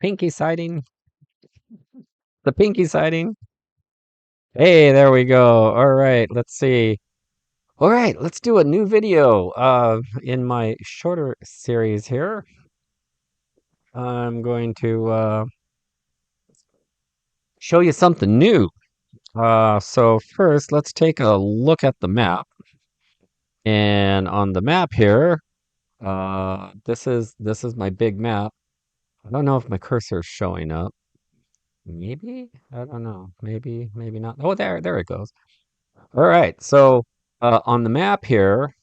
pinky sighting. The pinky sighting. Hey, there we go. All right, let's see. All right, let's do a new video. In my shorter series here, I'm going to show you something new. So first, let's take a look at the map. And on the map here, this is my big map. I don't know if my cursor is showing up. Maybe? I don't know. Maybe not. Oh, there it goes. All right. So on the map here,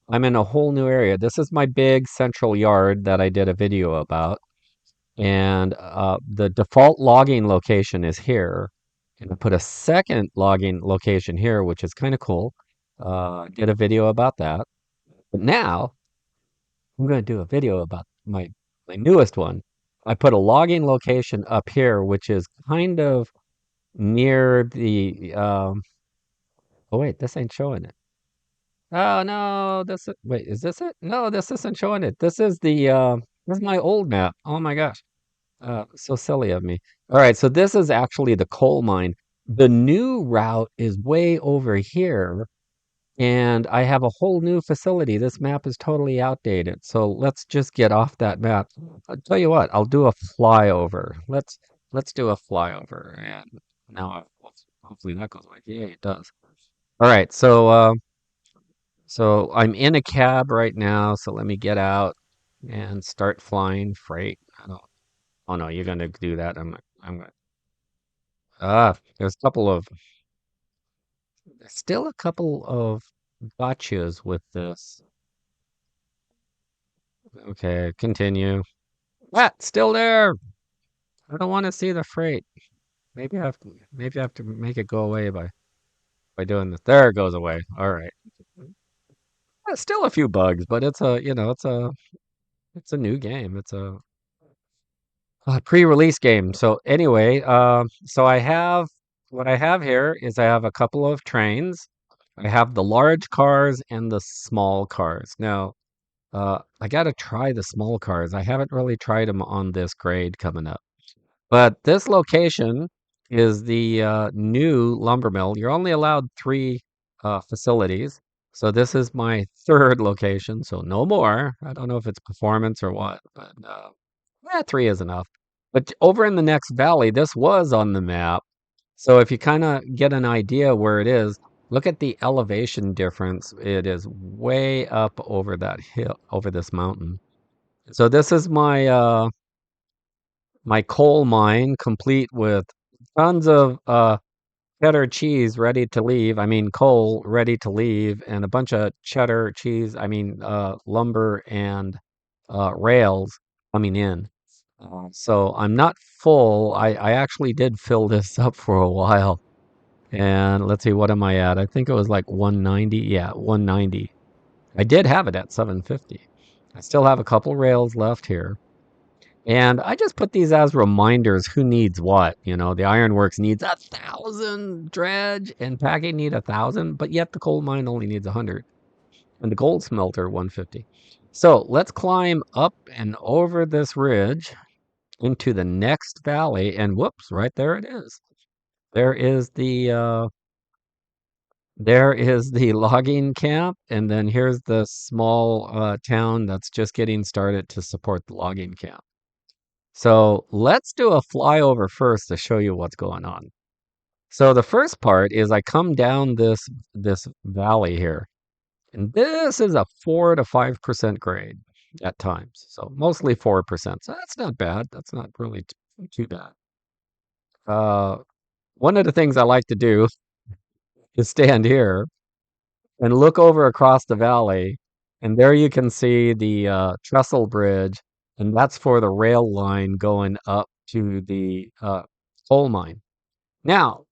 I'm in a whole new area. This is my big central yard that I did a video about. And the default logging location is here. And I put a second logging location here, which is kind of cool. Did a video about that. But now I'm going to do a video about my newest one. I put a logging location up here, which is kind of near the oh wait, this ain't showing it. Oh no, wait, is this it? No, this isn't showing it. This is my old map. Oh my gosh. So silly of me. All right, so this is actually the coal mine. The new route is way over here, and I have a whole new facility. This map is totally outdated. So let's just get off that map. I'll tell you what, I'll do a flyover. Let's do a flyover. And now hopefully that goes away. Yeah, it does. All right, so I'm in a cab right now, so let me get out and start flying freight. I don't. Oh no, you're gonna do that. I'm gonna. There's still a couple of gotchas with this. Okay, continue. What? Still there? I don't want to see the freight. Maybe I have to make it go away by doing this. There it goes away. All right. Still a few bugs, but it's a new game. It's a pre-release game. So anyway, so I have what I have here is I have a couple of trains. I have the large cars and the small cars. Now, I got to try the small cars. I haven't really tried them on this grade coming up. But this location is the new lumber mill. You're only allowed three facilities. So this is my third location. So no more. I don't know if it's performance or what, but three is enough. But over in the next valley, this was on the map. So if you kind of get an idea where it is, look at the elevation difference. It is way up over that hill, over this mountain. So this is my coal mine, complete with tons of cheddar cheese ready to leave. I mean, coal ready to leave, and a bunch of cheddar cheese. I mean, lumber and rails coming in. So I'm not full. I actually did fill this up for a while. And let's see, what am I at? I think it was like 190. Yeah, 190. I did have it at 750. I still have a couple rails left here. And I just put these as reminders who needs what. You know, the ironworks needs 1,000 dredge and packing need 1,000, but yet the coal mine only needs 100 and the gold smelter 150. So let's climb up and over this ridge into the next valley. And whoops, right there it is. There is the logging camp, and then here's the small town that's just getting started to support the logging camp. So let's do a flyover first to show you what's going on. So the first part is I come down this valley here, and this is a 4 to 5% grade at times. So mostly 4%. So that's not bad. That's not really too bad. One of the things I like to do is stand here and look over across the valley, and there you can see the trestle bridge, and that's for the rail line going up to the coal mine. Now,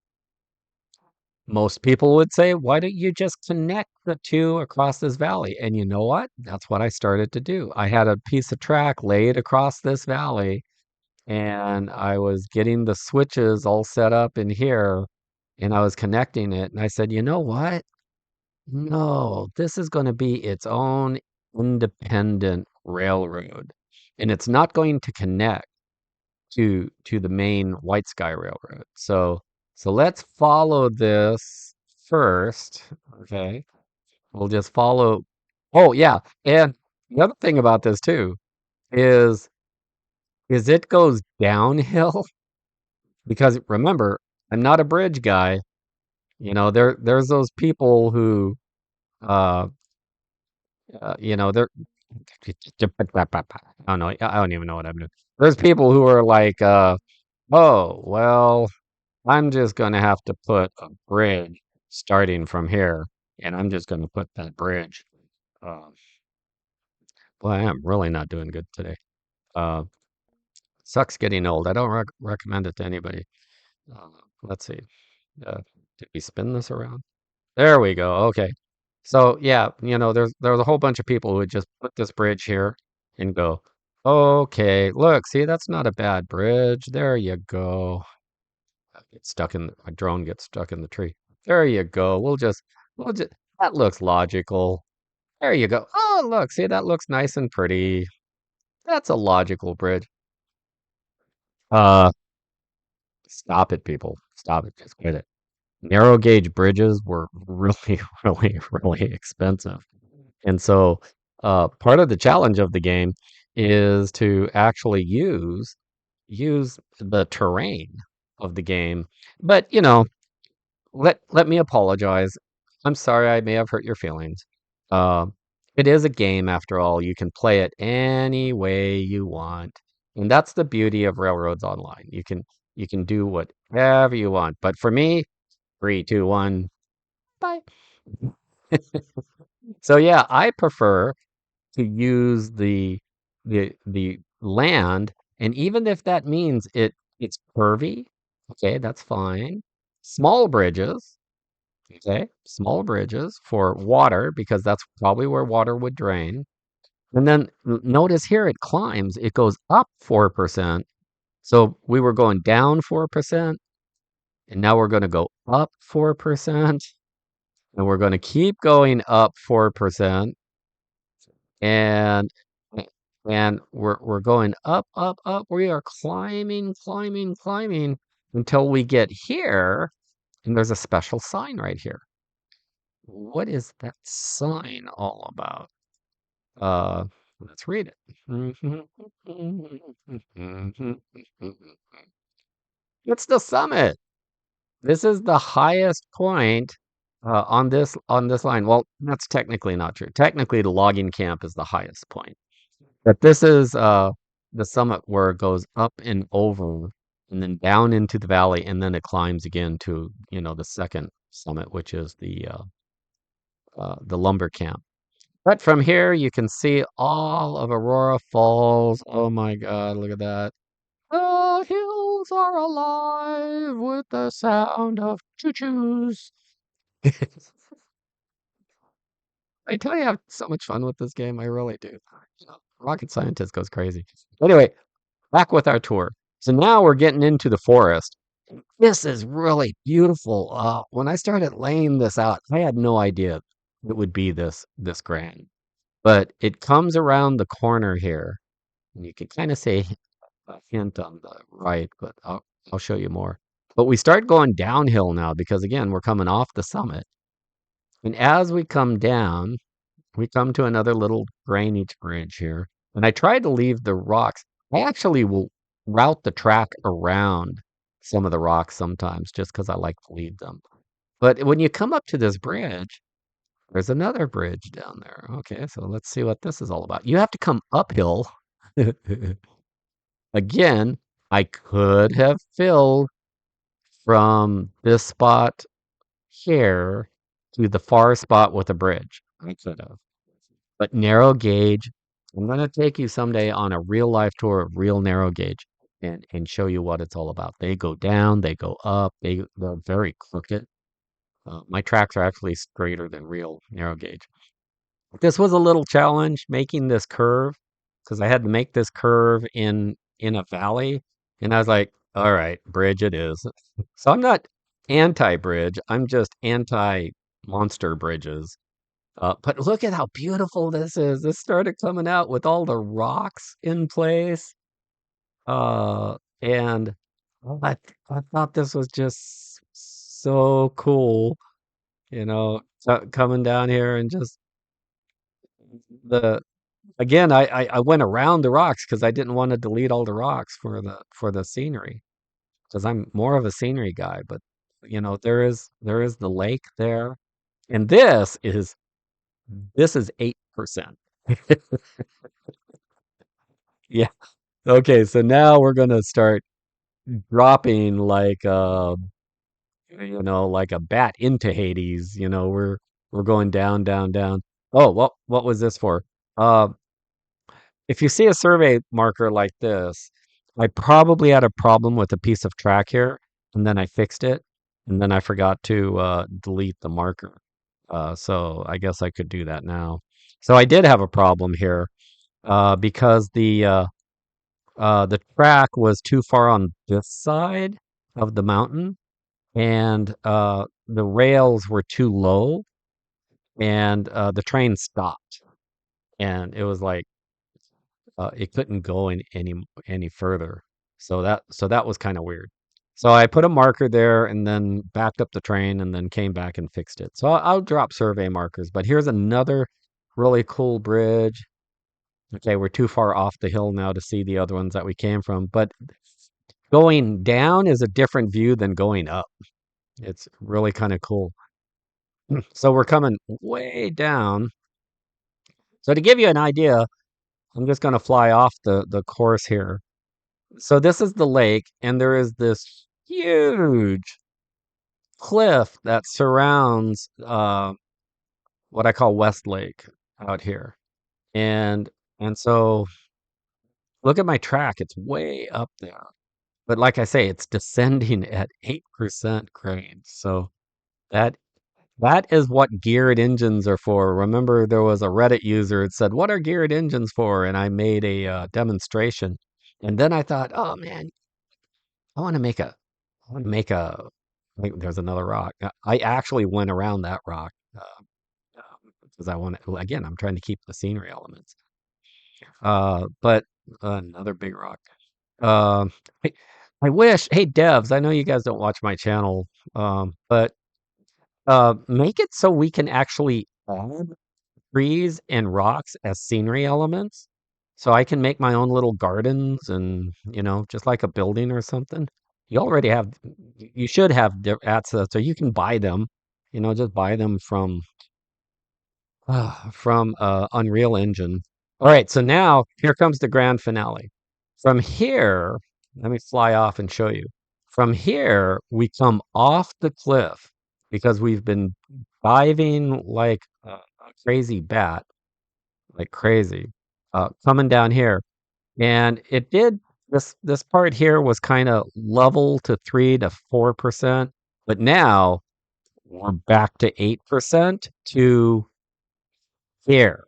most people would say, why don't you just connect the two across this valley? And you know what? That's what I started to do. I had a piece of track laid across this valley, and I was getting the switches all set up in here, and I was connecting it. And I said, you know what? No, this is going to be its own independent railroad, and it's not going to connect. to the main White Sky Railroad. So let's follow this first. Okay. We'll just follow. Oh yeah. And the other thing about this too is is it goes downhill because remember, I'm not a bridge guy. There's those people who uh they're I don't know. I don't even know what I'm doing. There's people who are like oh, well, I'm just going to have to put a bridge starting from here, and I'm just going to put that bridge. Uh, Boy, I am really not doing good today. Uh, Sucks getting old. I don't recommend it to anybody. Uh, let's see. Uh, did we spin this around? There we go. Okay. So yeah, there's a whole bunch of people who would just put this bridge here and go, okay, look, see, that's not a bad bridge. There you go. My drone gets stuck in the tree. There you go. We'll just, that looks logical. There you go. Oh, look, see, that looks nice and pretty. That's a logical bridge. Uh, Stop it, people. Stop it. Just quit it. Narrow gauge bridges were really, really, really expensive. And so, part of the challenge of the game is to actually use the terrain of the game. But, let me apologize. I'm sorry I may have hurt your feelings. Uh, it is a game after all. You can play it any way you want. And that's the beauty of Railroads Online. You can do whatever you want. But for me, 3, 2, 1, bye. So yeah, I prefer to use the land, and even if that means it's curvy, okay, that's fine. Small bridges, okay, small bridges for water because that's probably where water would drain. And then notice here it climbs, it goes up 4%. So we were going down 4%, and now we're going to go up 4%, and we're going to keep going up 4%. and and we're going up, up, up. We are climbing, climbing, climbing until we get here, and there's a special sign right here. What is that sign all about? Uh, let's read it. It's the summit. This is the highest point on this line. Well, that's technically not true. Technically, the logging camp is the highest point. But this is the summit where it goes up and over and then down into the valley, and then it climbs again to, the second summit, which is the lumber camp. But from here you can see all of Aurora Falls. Oh my God, look at that. The hills are alive with the sound of choo-choos. I tell you, I have so much fun with this game. I really do. Rocket Scientist goes crazy. Anyway, back with our tour. So now we're getting into the forest. This is really beautiful. When I started laying this out, I had no idea it would be this grand. But it comes around the corner here, and you can kind of see a hint on the right, but I'll show you more. But we start going downhill now because again, we're coming off the summit. And as we come down, we come to another little drainage bridge here. And I tried to leave the rocks. I actually will route the track around some of the rocks sometimes just because I like to leave them. But when you come up to this bridge, there's another bridge down there. Okay, so let's see what this is all about. You have to come uphill. Again, I could have filled from this spot here to the far spot with a bridge. I could have. But narrow gauge, I'm going to take you someday on a real life tour of real narrow gauge and show you what it's all about. They go down, they go up, they're very crooked. My tracks are actually straighter than real narrow gauge. This was a little challenge making this curve because I had to make this curve in a valley, and I was like, all right, bridge it is. So I'm not anti-bridge, I'm just anti-monster bridges. But look at how beautiful this is. This started coming out with all the rocks in place. And I thought this was just so cool, coming down here and just the again, I went around the rocks because I didn't want to delete all the rocks for the scenery because I'm more of a scenery guy. But there is the lake there, and this is 8%. Yeah. Okay, so now we're gonna start dropping like a bat into Hades. We're going down, down, down. Oh, what was this for? Uh, if you see a survey marker like this, I probably had a problem with a piece of track here, and then I fixed it, and then I forgot to delete the marker. So I guess I could do that now. So I did have a problem here because the track was too far on this side of the mountain, and the rails were too low, and the train stopped, and it was like it couldn't go any further. So that was kind of weird. So I put a marker there, and then backed up the train, and then came back and fixed it. So I'll drop survey markers. But here's another really cool bridge. Okay, we're too far off the hill now to see the other ones that we came from. But going down is a different view than going up. It's really kind of cool. So we're coming way down. So to give you an idea, I'm just going to fly off the course here. So this is the lake, and there is this huge cliff that surrounds what I call West Lake out here. And and so look at my track, it's way up there. But like I say, it's descending at 8% grade. So that that is what geared engines are for. Remember, there was a Reddit user that said, "What are geared engines for?" And I made a demonstration. And then I thought, "Oh man, I want to make a I want to make a wait, there's another rock." I actually went around that rock because I want to, again, I'm trying to keep the scenery elements. But another big rock. Um, I, I wish, hey devs, I know you guys don't watch my channel, but make it so we can actually add trees and rocks as scenery elements. So I can make my own little gardens and, just like a building or something. You already have, you should have access, so you can buy them, just buy them from Unreal Engine. All right, so now here comes the grand finale. From here, let me fly off and show you. From here, we come off the cliff because we've been diving like a crazy bat, like crazy, coming down here. And it did this part here was kind of level to 3 to 4%, but now we're back to 8% to here.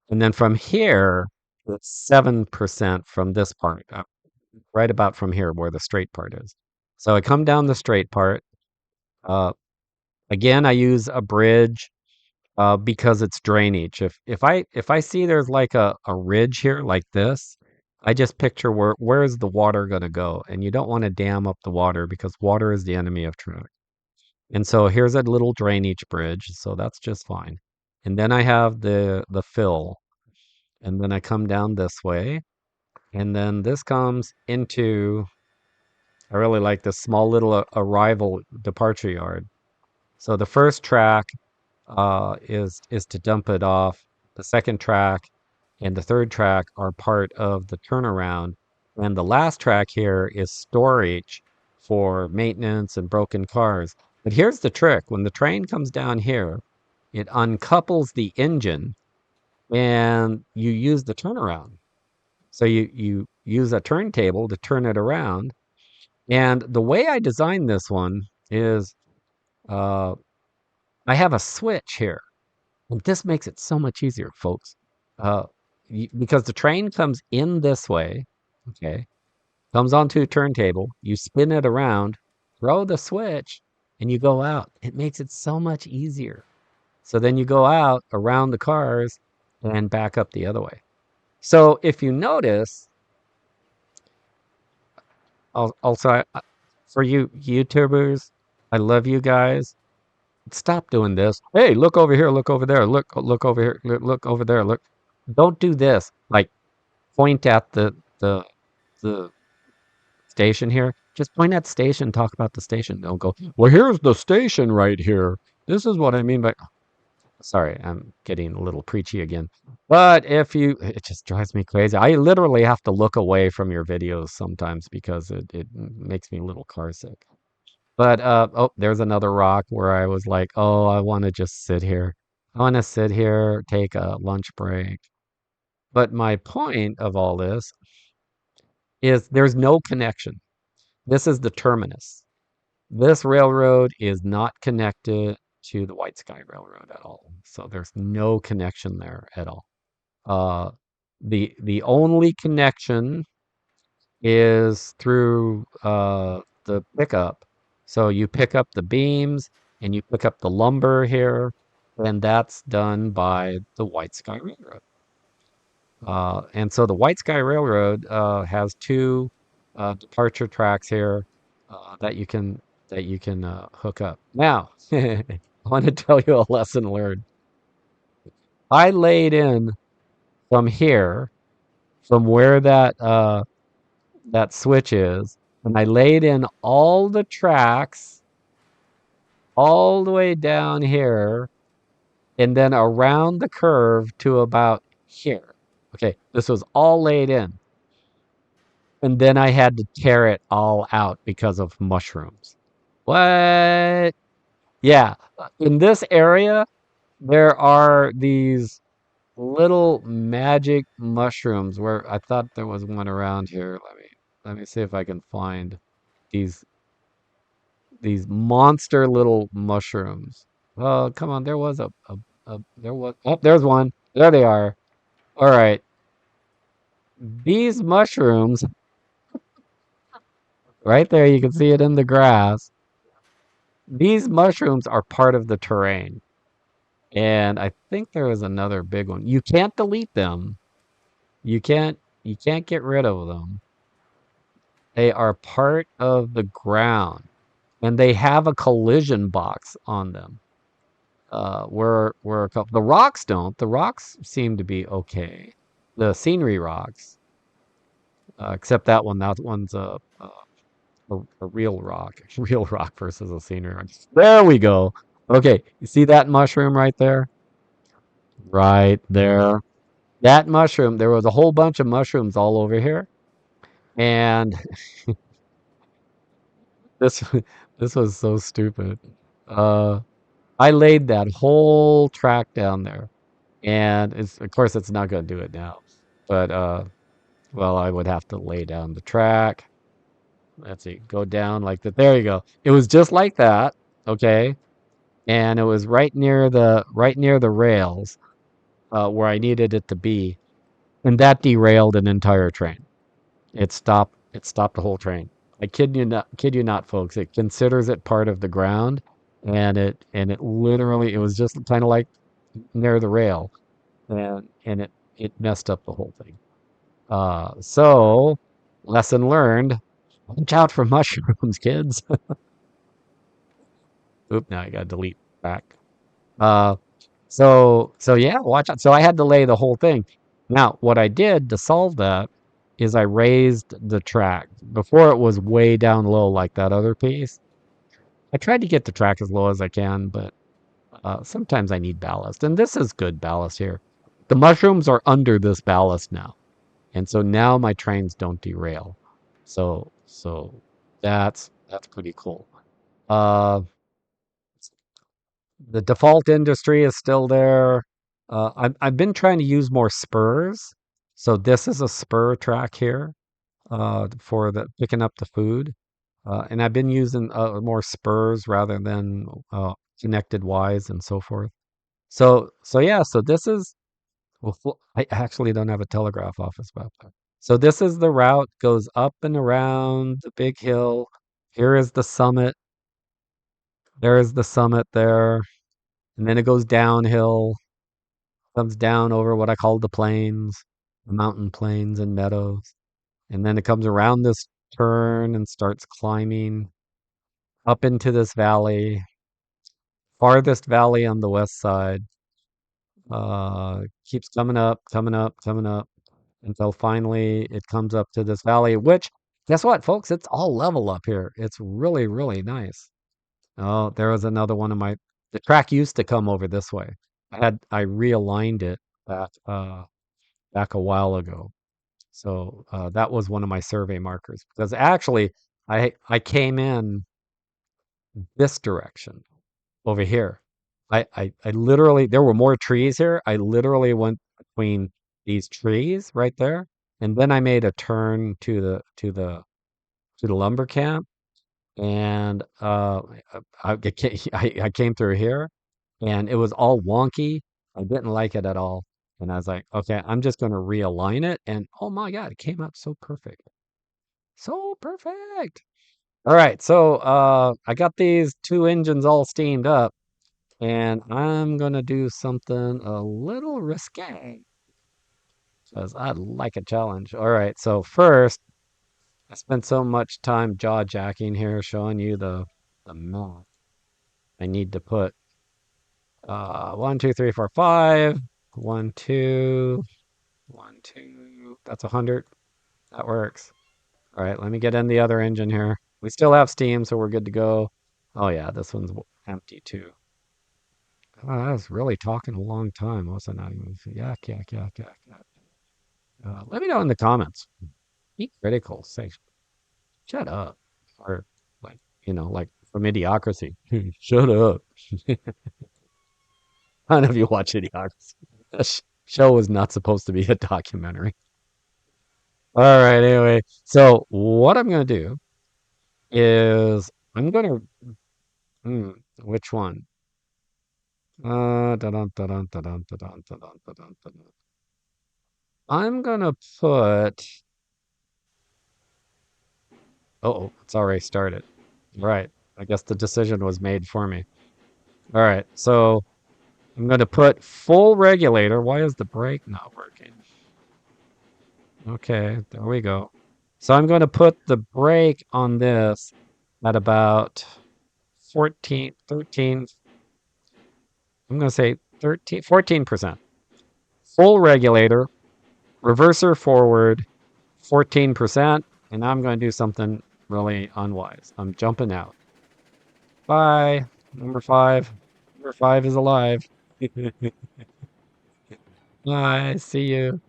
And then from here, it's 7% from this part, right about from here where the straight part is. So I come down the straight part. Uh, Again, I use a bridge because it's drainage. If I see there's like a ridge here like this, I just picture where is the water going to go, and you don't want to dam up the water because water is the enemy of truck. And so here's a little drainage bridge, so that's just fine. And then I have the fill, and then I come down this way, and then this comes into. I really like this small little arrival departure yard. So the first track is to dump it off. The second track and the third track are part of the turnaround. And the last track here is storage for maintenance and broken cars. But here's the trick. When the train comes down here, it uncouples the engine and you use the turnaround. So you use a turntable to turn it around. And the way I designed this one is uh, I have a switch here. And this makes it so much easier, folks. Uh, because the train comes in this way, okay, comes onto a turntable, you spin it around, throw the switch, and you go out. It makes it so much easier. So then you go out around the cars and back up the other way. So if you notice, Also, for you YouTubers, I love you guys. Stop doing this. Hey, look over here, look over there, look over here, look over there, look. Don't do this. Like point at the station here. Just point at station, talk about the station. Don't go, well, here's the station right here. This is what I mean by sorry, I'm getting a little preachy again. But if you it just drives me crazy. I literally have to look away from your videos sometimes because it makes me a little car sick. But oh, there's another rock where I was like, oh, I want to just sit here. I want to sit here, take a lunch break. But my point of all this is there's no connection. This is the terminus. This railroad is not connected to the White Sky Railroad at all. So there's no connection there at all. Uh, the only connection is through the pickup. So you pick up the beams and you pick up the lumber here, and that's done by the White Sky Railroad. And so the White Sky Railroad has two departure tracks here that you can hook up. Now, I want to tell you a lesson learned. I laid in from here, from where that switch is, and I laid in all the tracks all the way down here, and then around the curve to about here. Okay, this was all laid in. And then I had to tear it all out because of mushrooms. What? Yeah. In this area, there are these little magic mushrooms where I thought there was one around here. Let me see if I can find these these monster little mushrooms. Oh, come on, there was a there was oh, there's one. There they are. All right. These mushrooms right there, you can see it in the grass. These mushrooms are part of the terrain. And I think there is another big one. You can't delete them. You can't get rid of them. They are part of the ground. And they have a collision box on them. Where a couple the rocks don't. The rocks seem to be okay. The scenery rocks, except that one. That one's a real rock, real rock versus a scenery rock. There we go. Okay, you see that mushroom right there? Right there. That mushroom, there was a whole bunch of mushrooms all over here. And this this was so stupid. Uh I laid that whole track down there. And it's of course it's not gonna do it now. But well, I would have to lay down the track. Let's see, go down like that. There you go. It was just like that, okay? And it was right near the rails where I needed it to be, and that derailed an entire train. It stopped the whole train. I kid you not, folks. It considers it part of the ground, and it literally it was just kind of like near the rail, and it messed up the whole thing. So lesson learned: watch out for mushrooms, kids. Oop! Now I got to delete back. Uh, so yeah, watch out. So I had to lay the whole thing. Now, what I did to solve that is I raised the track. Before it was way down low like that other piece. I tried to get the track as low as I can, but sometimes I need ballast. And this is good ballast here. The mushrooms are under this ballast now. And so now my trains don't derail. So that's pretty cool. Uh, the default industry is still there. I've been trying to use more spurs. So this is a spur track here for the picking up the food. And I've been using more spurs rather than connected Ys and so forth. So yeah, so this is well, I actually don't have a telegraph office map there. So this is the route, goes up and around the big hill. Here is the summit. There is the summit there. And then it goes downhill, comes down over what I call the plains, the mountain plains and meadows. And then it comes around this turn and starts climbing up into this valley, farthest valley on the west side. Keeps coming up, coming up, coming up until finally it comes up to this valley, which guess what, folks? It's all level up here. It's really, really nice. Oh, there was another one of the track used to come over this way. I realigned it back, back a while ago. So that was one of my survey markers because actually I came in this direction over here. I literally there were more trees here. I literally went between these trees right there, and then I made a turn to the lumber camp, and I came through here, and it was all wonky. I didn't like it at all, and I was like, okay, I'm just going to realign it, and oh my God, it came out so perfect, so perfect. All right, so I got these two engines all steamed up. And I'm gonna do something a little risque because I like a challenge. All right, so first, I spent so much time jaw jacking here, showing you the math. I need to put 1, 2, 3, 4, 5. 1, 2, 1, 2. That's 100. That works. All right, let me get in the other engine here. We still have steam, so we're good to go. Oh yeah, this one's empty too. Oh, I was really talking a long time, wasn't I? Yak, yak, yak, yak, yak. Let me know in the comments. Be critical. Say, shut up. Or, like, like from Idiocracy. Shut up. I don't know if you watch Idiocracy. That show was not supposed to be a documentary. All right, anyway. So, what I'm going to do is I'm going to. Which one? Da-dun, da-dun, da-dun, da-dun, da-dun, da-dun, da-dun. I'm going to put. Oh, it's already started. Right. I guess the decision was made for me. All right. So I'm going to put full regulator. Why is the brake not working? Okay, there we go. So I'm going to put the brake on this at about 14, 13. I'm going to say 13, 14%. Full regulator, reverser forward, 14%. And I'm going to do something really unwise. I'm jumping out. Bye. Number 5. Number 5 is alive. Bye. See you.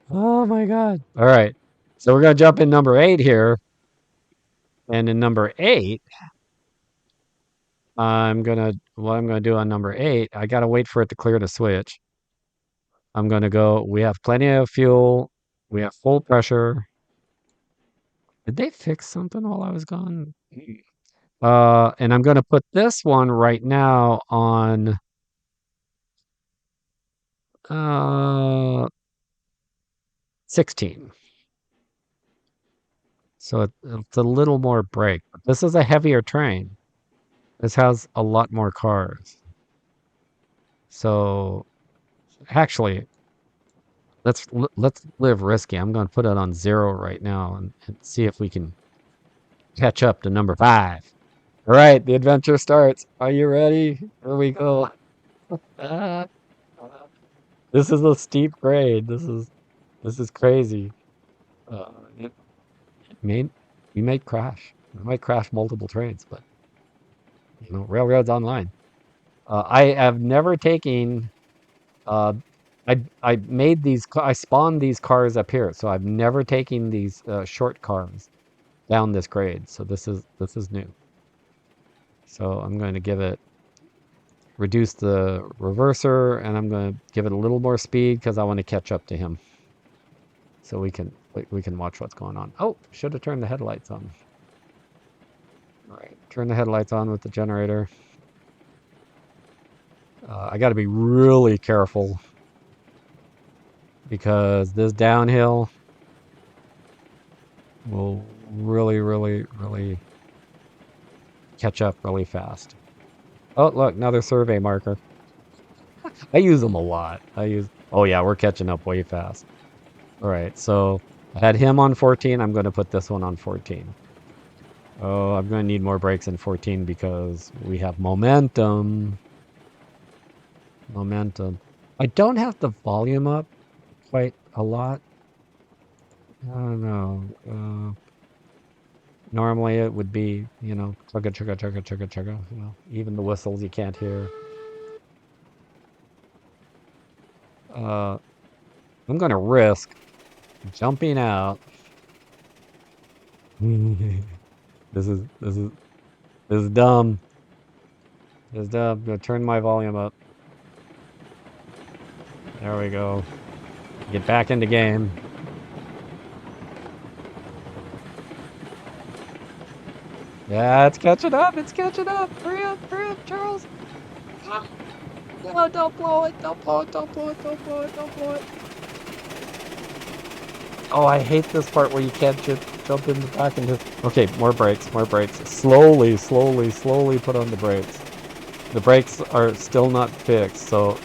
Oh my God. All right. So we're going to jump in number 8 here. And in number 8, what I'm going to do on number 8, I got to wait for it to clear the switch. I'm going to go, we have plenty of fuel. We have full pressure. Did they fix something while I was gone? And I'm going to put this one right now on 16. So it's a little more brake. But this is a heavier train. This has a lot more cars. So actually, let's live risky. I'm going to put it on 0 right now and see if we can catch up to number 5. All right, the adventure starts. Are you ready? Here we go. Ah, this is a steep grade. This is crazy. It may we might crash. We might crash multiple trains, but railroads online. I have never taken. I made these. I spawned these cars up here, so I've never taken these short cars down this grade. So this is new. So I'm going to reduce the reverser, and I'm going to give it a little more speed because I want to catch up to him. So we can watch what's going on. Oh, should have turned the headlights on. All right, turn the headlights on with the generator. I got to be really careful because this downhill will really, really, really catch up really fast. Oh, look, another survey marker. I use them a lot. Oh yeah, we're catching up way fast. All right, so I had him on 14. I'm going to put this one on 14. Oh, I'm going to need more brakes in 14 because we have momentum. Momentum. I don't have the volume up quite a lot. I don't know. Normally it would be, chugga chugga chugga chugga chugga. Even the whistles you can't hear. Uh, I'm going to risk jumping out. This is this is this is dumb. This is dumb. I'm gonna turn my volume up. There we go. Get back into game. Yeah, it's catching up. It's catching up. Hurry up, Charles. Ah, no, don't blow it. Don't blow it. Don't blow it. Don't blow it. Don't blow it. Oh, I hate this part where you can't just jump in the back into. Okay, more brakes. More brakes. Slowly, slowly, slowly put on the brakes. The brakes are still not fixed, so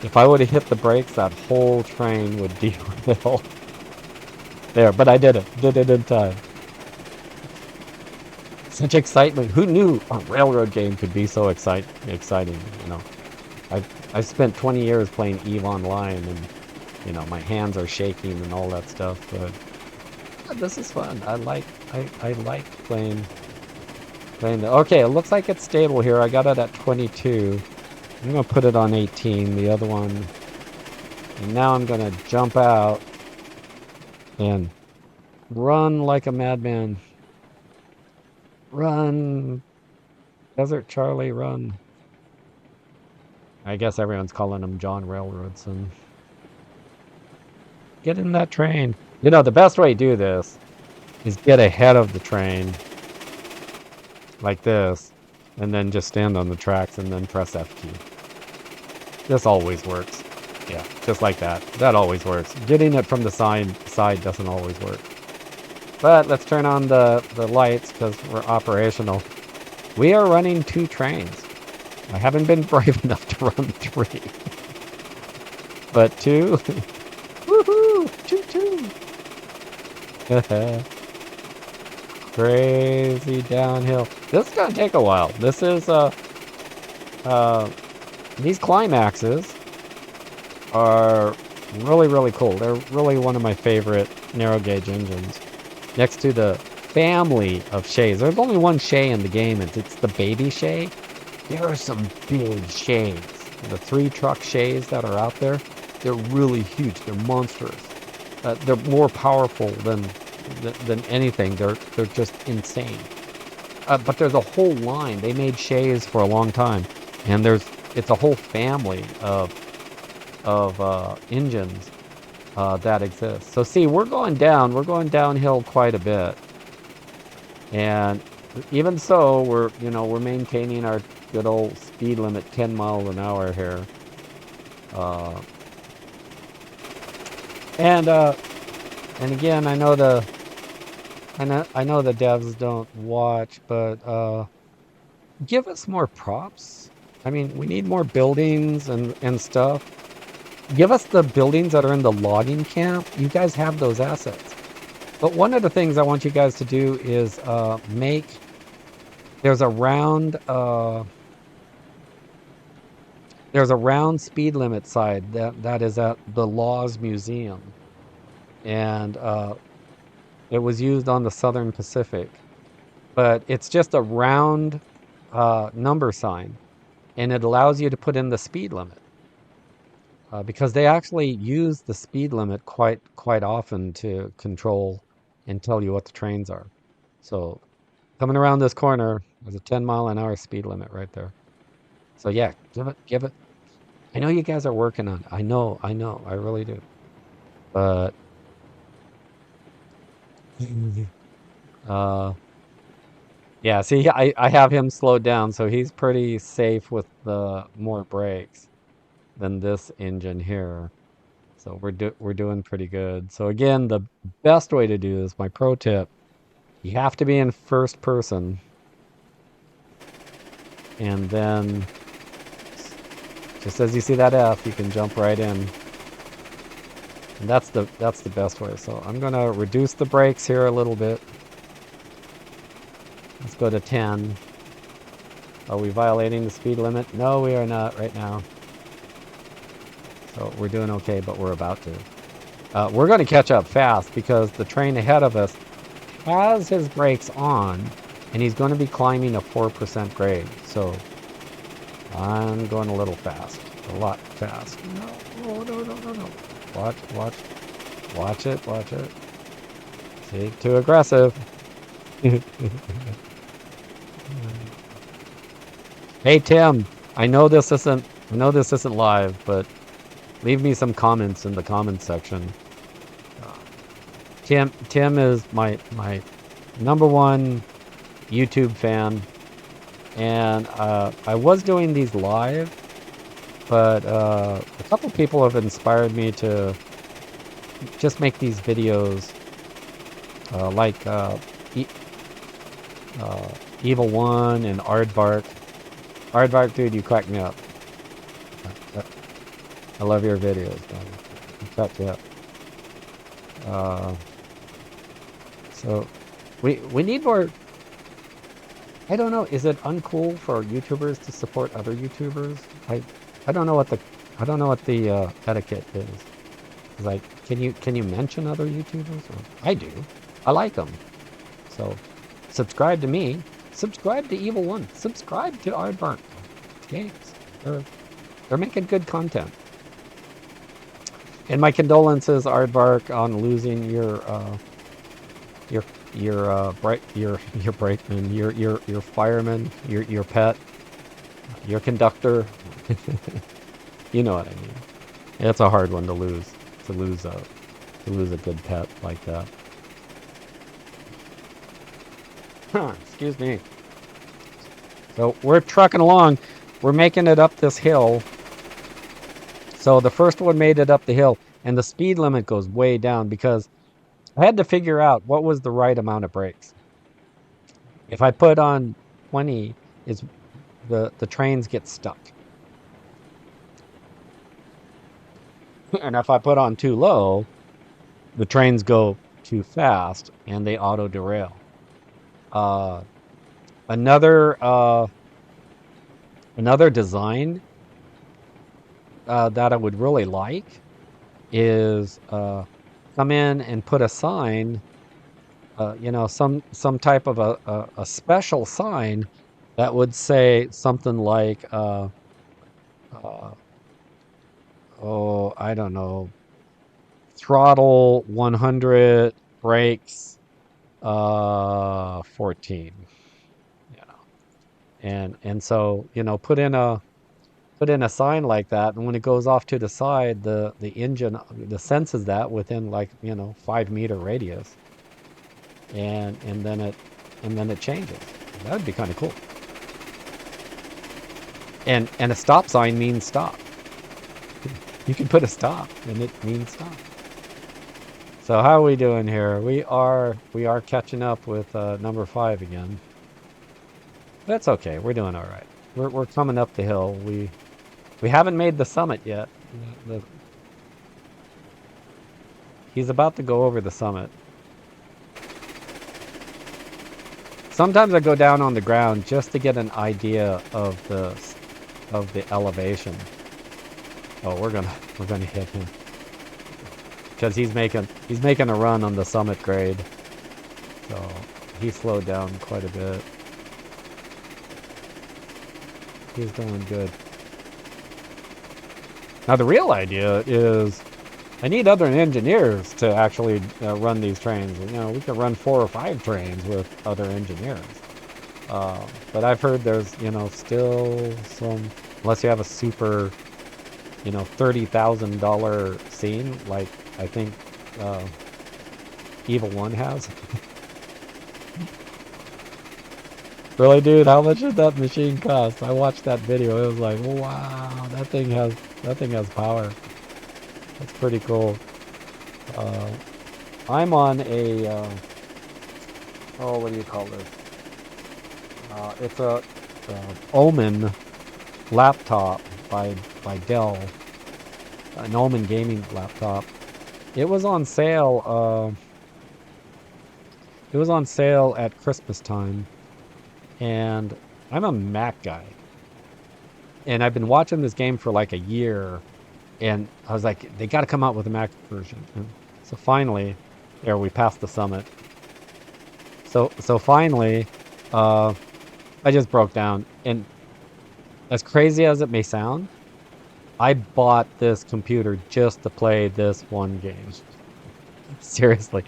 if I would have hit the brakes, that whole train would derail. There, but I did it. Did it in time. Such excitement. Who knew a railroad game could be so exciting, I've spent 20 years playing EVE Online and my hands are shaking and all that stuff, but this is fun. I like playing the okay, it looks like it's stable here. I got it at 22. I'm gonna put it on 18, the other one. And now I'm gonna jump out and run like a madman. Run, Desert Charley, run. I guess everyone's calling him John Railroadson. Get in that train. The best way to do this is get ahead of the train like this, and then just stand on the tracks and then press F key. This always works. Yeah, just like that. That always works. Getting it from the side doesn't always work. But let's turn on the lights because we're operational. We are running 2 trains. I haven't been brave enough to run 3. But 2? Woohoo! Choo-choo! Crazy downhill. This is gonna take a while. This is these climaxes are really, really cool. They're really one of my favorite narrow gauge engines. Next to the family of Shays. There's only one Shay in the game, and it's the baby Shay. There are some big Shays. The 3 truck Shays that are out there, they're really huge. They're monstrous. They're more powerful than anything. They're just insane. But there's a whole line. They made Shays for a long time, and it's a whole family of engines that exists. So see, we're going downhill quite a bit, and even so, we're maintaining our good old speed limit, 10 miles an hour here. And again, I know the devs don't watch, but give us more props. I mean, we need more buildings and stuff. Give us the buildings that are in the logging camp. You guys have those assets. But one of the things I want you guys to do is there's a round speed limit side that is at the Laws Museum. And it was used on the Southern Pacific. But it's just a round number sign. And it allows you to put in the speed limit. Because they actually use the speed limit quite often to control and tell you what the trains are. So coming around this corner, there's a 10-mile-an-hour speed limit right there. So yeah, give it. I know you guys are working on it. I know, I really do. But yeah, see, I have him slowed down, so he's pretty safe with the more brakes than this engine here. So we're doing pretty good. So again, the best way to do this, my pro tip, you have to be in first person. And then just as you see that F, you can jump right in. And that's the best way. So I'm gonna reduce the brakes here a little bit. Let's go to 10. Are we violating the speed limit? No, we are not right now. So we're doing okay, but we're about to. We're going to catch up fast because the train ahead of us has his brakes on, and he's going to be climbing a 4% grade. So I'm going a little fast, a lot fast. No, no, no, no, no. Watch it. See, too aggressive. Hey Tim, I know this isn't live, but leave me some comments in the comments section. Tim is my #1 YouTube fan, and I was doing these live, but a couple people have inspired me to just make these videos, like Evil One and Aardvark. Aardvark, dude, you crack me up. I love your videos, man. You crack me up. So we need more. I don't know. Is it uncool for YouTubers to support other YouTubers? I don't know what the etiquette is. It's like, can you mention other YouTubers? Or, I do. I like them. So subscribe to me. Subscribe to Evil One. Subscribe to Aardvark Games. They're making good content. And my condolences, Aardvark, on losing your brakeman, your fireman, your pet, your conductor. You know what I mean. It's a hard one to lose. To lose a good pet like that. Excuse me. So we're trucking along. We're making it up this hill. So the first one made it up the hill, and the speed limit goes way down because I had to figure out what was the right amount of brakes. If I put on 20, is the trains get stuck. And if I put on too low, the trains go too fast and they auto derail. Uh, another design that I would really like is come in and put a sign, some type of a special sign that would say something like, oh, I don't know, throttle 100, brakes 14, and so put in a sign like that, and when it goes off to the side, the engine senses that within, like, 5-meter radius, and then it changes. That would be kind of cool. And a stop sign means stop. You can put a stop and it means stop. So how are we doing here? We are catching up with number 5 again. That's okay. We're doing all right. We're coming up the hill. We haven't made the summit yet. He's about to go over the summit. Sometimes I go down on the ground just to get an idea of the elevation. Oh, we're gonna hit him because he's making a run on the summit grade. So he slowed down quite a bit. He's doing good. Now the real idea is I need other engineers to actually run these trains. We could run 4 or 5 trains with other engineers. But I've heard there's, still some, unless you have a super, $30,000 scene, like I think Evil One has. Really, dude? How much did that machine cost? I watched that video. It was like, wow, that thing has power. That's pretty cool. I'm on a what do you call this? It's a Omen laptop by Dell, an Omen gaming laptop, It was on sale. It was on sale at Christmas time, and I'm a Mac guy, and I've been watching this game for like a year, and I was like, they got to come out with a Mac version. And so finally, there we passed the summit. So finally, uh, I just broke down, and as crazy as it may sound, I bought this computer just to play this one game. Seriously,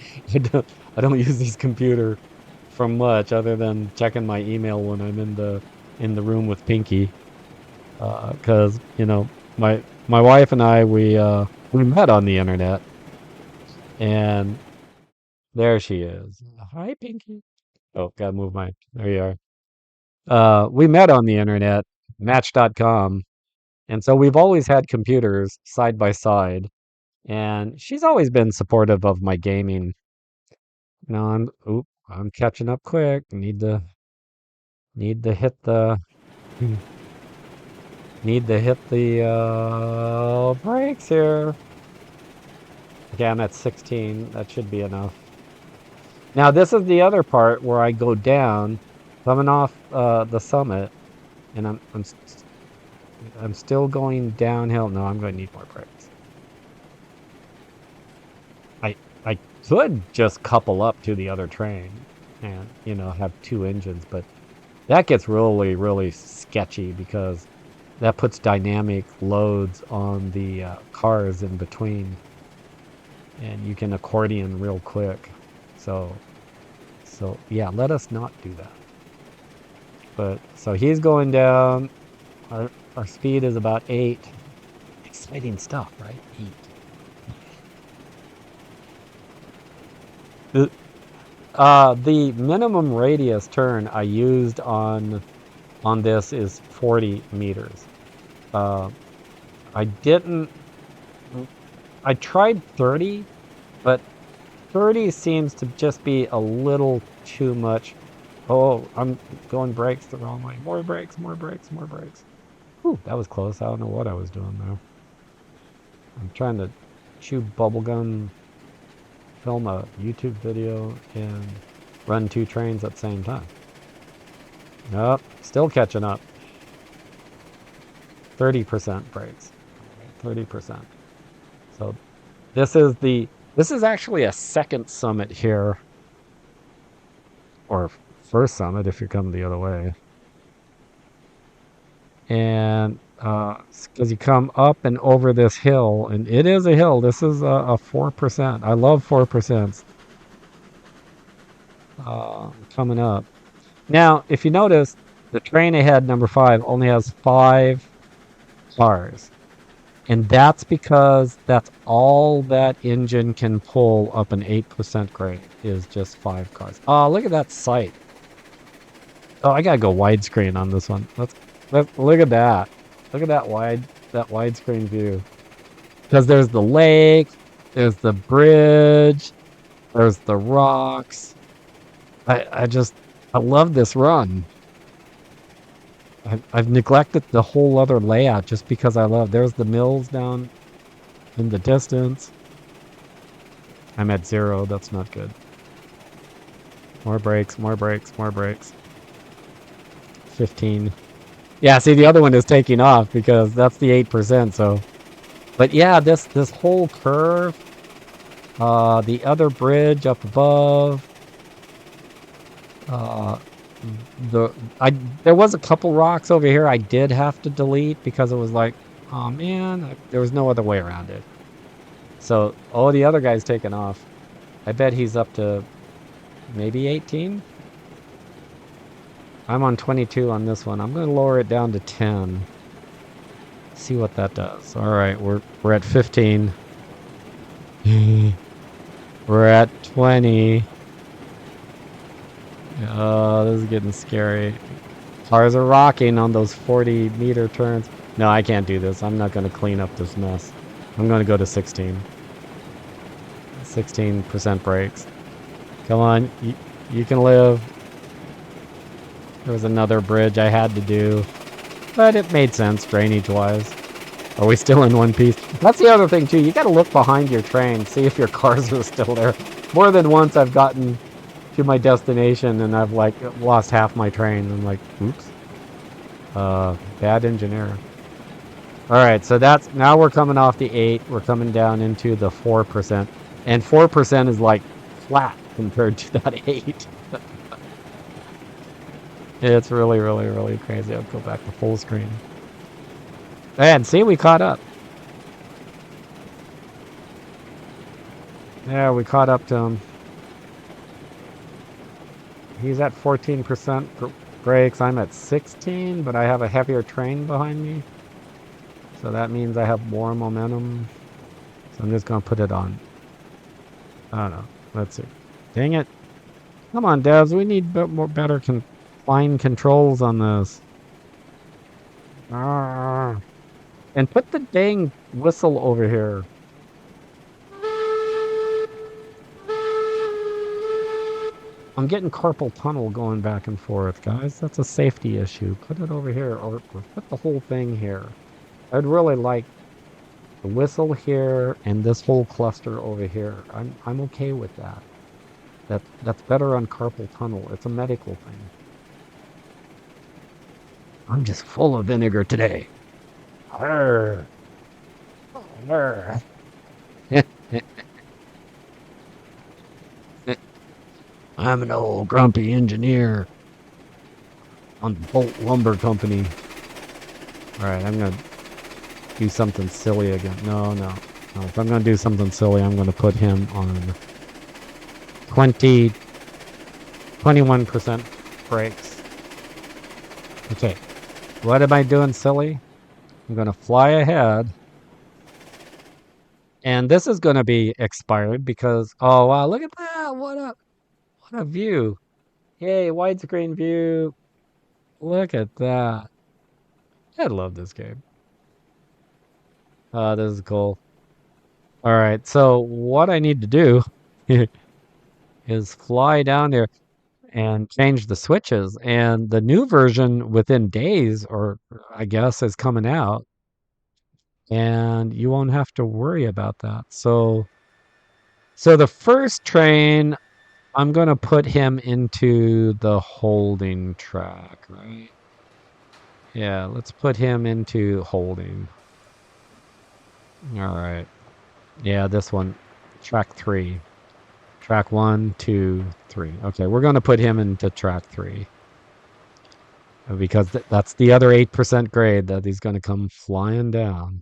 I don't use this computer for much other than checking my email when I'm in the room with Pinky. Because you know my wife and I we met on the internet, and there she is. Hi, Pinky. Oh, gotta move my. There you are. We met on the internet, Match.com, and so we've always had computers side by side. And she's always been supportive of my gaming. No, I'm catching up quick. Need to hit the need to hit the brakes here. Okay, I'm at 16. That should be enough. Now this is the other part where I go down, coming off the summit, and I'm still going downhill. No, I'm going to need more brakes. I could just couple up to the other train and have two engines, but that gets really, really sketchy because that puts dynamic loads on the cars in between, and you can accordion real quick. So yeah, let us not do that. But so he's going down. Our speed is about 8. Exciting stuff, right? 8. The minimum radius turn I used on this is 40 meters. I didn't. I tried 30, but 30 seems to just be a little too much. Oh, I'm going brakes the wrong way. More brakes, more brakes, more brakes. Whew, that was close. I don't know what I was doing there. I'm trying to chew bubblegum, film a YouTube video, and run 2 trains at the same time. Nope, still catching up. 30% brakes. 30%. So this is actually a second summit here. Or first summit if you're coming the other way. And because you come up and over this hill, and it is a hill. This is a 4%. I love 4%. Coming up. Now, if you notice, the train ahead, number 5, only has 5 cars. And that's because that's all that engine can pull up an 8% grade is just 5 cars. Oh, look at that sight. Oh, I gotta go widescreen on this one. Let's look at that. Look at that widescreen view. Because there's the lake, there's the bridge, there's the rocks. I love this run. I've neglected the whole other layout just because I love. There's the mills down in the distance. I'm at 0. That's not good. More brakes, more brakes, more brakes. 15. Yeah, see, the other one is taking off because that's the 8%. So, but yeah, this whole curve, the other bridge up above. There was a couple rocks over here I did have to delete because it was like, oh man, there was no other way around it. So, the other guy's taken off. I bet he's up to maybe 18. I'm on 22 on this one. I'm going to lower it down to 10. See what that does. All right, we're at 15. We're at 20. Oh, this is getting scary. Cars are rocking on those 40-meter turns. No, I can't do this. I'm not going to clean up this mess. I'm going to go to 16. 16% brakes. Come on, you can live. There was another bridge I had to do, but it made sense drainage-wise. Are we still in one piece? That's the other thing too. You got to look behind your train, see if your cars are still there. More than once I've gotten to my destination and I've like lost half my train. I'm like, oops. Bad engineer. All right, so that's now we're coming off the 8. We're coming down into the 4%. And 4% is like flat compared to that 8. It's really, really, really crazy. I'll go back to full screen. And see, we caught up. Yeah, we caught up to him. He's at 14% brakes. I'm at 16, but I have a heavier train behind me. So that means I have more momentum. So I'm just going to put it on. I don't know. Let's see. Dang it. Come on, devs. We need better fine controls on this. And put the dang whistle over here. I'm getting carpal tunnel going back and forth, guys. That's a safety issue. Put it over here, or put the whole thing here. I'd really like the whistle here and this whole cluster over here. I'm okay with that. That's better on carpal tunnel. It's a medical thing. I'm just full of vinegar today. Arr. Arr. I'm an old grumpy engineer on the Bolt Lumber Company. All right, I'm going to do something silly again. No. If I'm going to do something silly, I'm going to put him on 21% brakes. Okay, what am I doing silly? I'm going to fly ahead. And this is going to be expired because, oh, wow, look at that. What a view. Yay, widescreen view. Look at that. I love this game. This is cool. All right, so what I need to do is fly down there and change the switches. And the new version within days, or I guess, is coming out. And you won't have to worry about that. So the first train, I'm going to put him into the holding track, right? Yeah, let's put him into holding. All right. Yeah, this one, track 3. Track 1, 2, 3. Okay, we're going to put him into track 3. Because that's the other 8% grade that he's going to come flying down.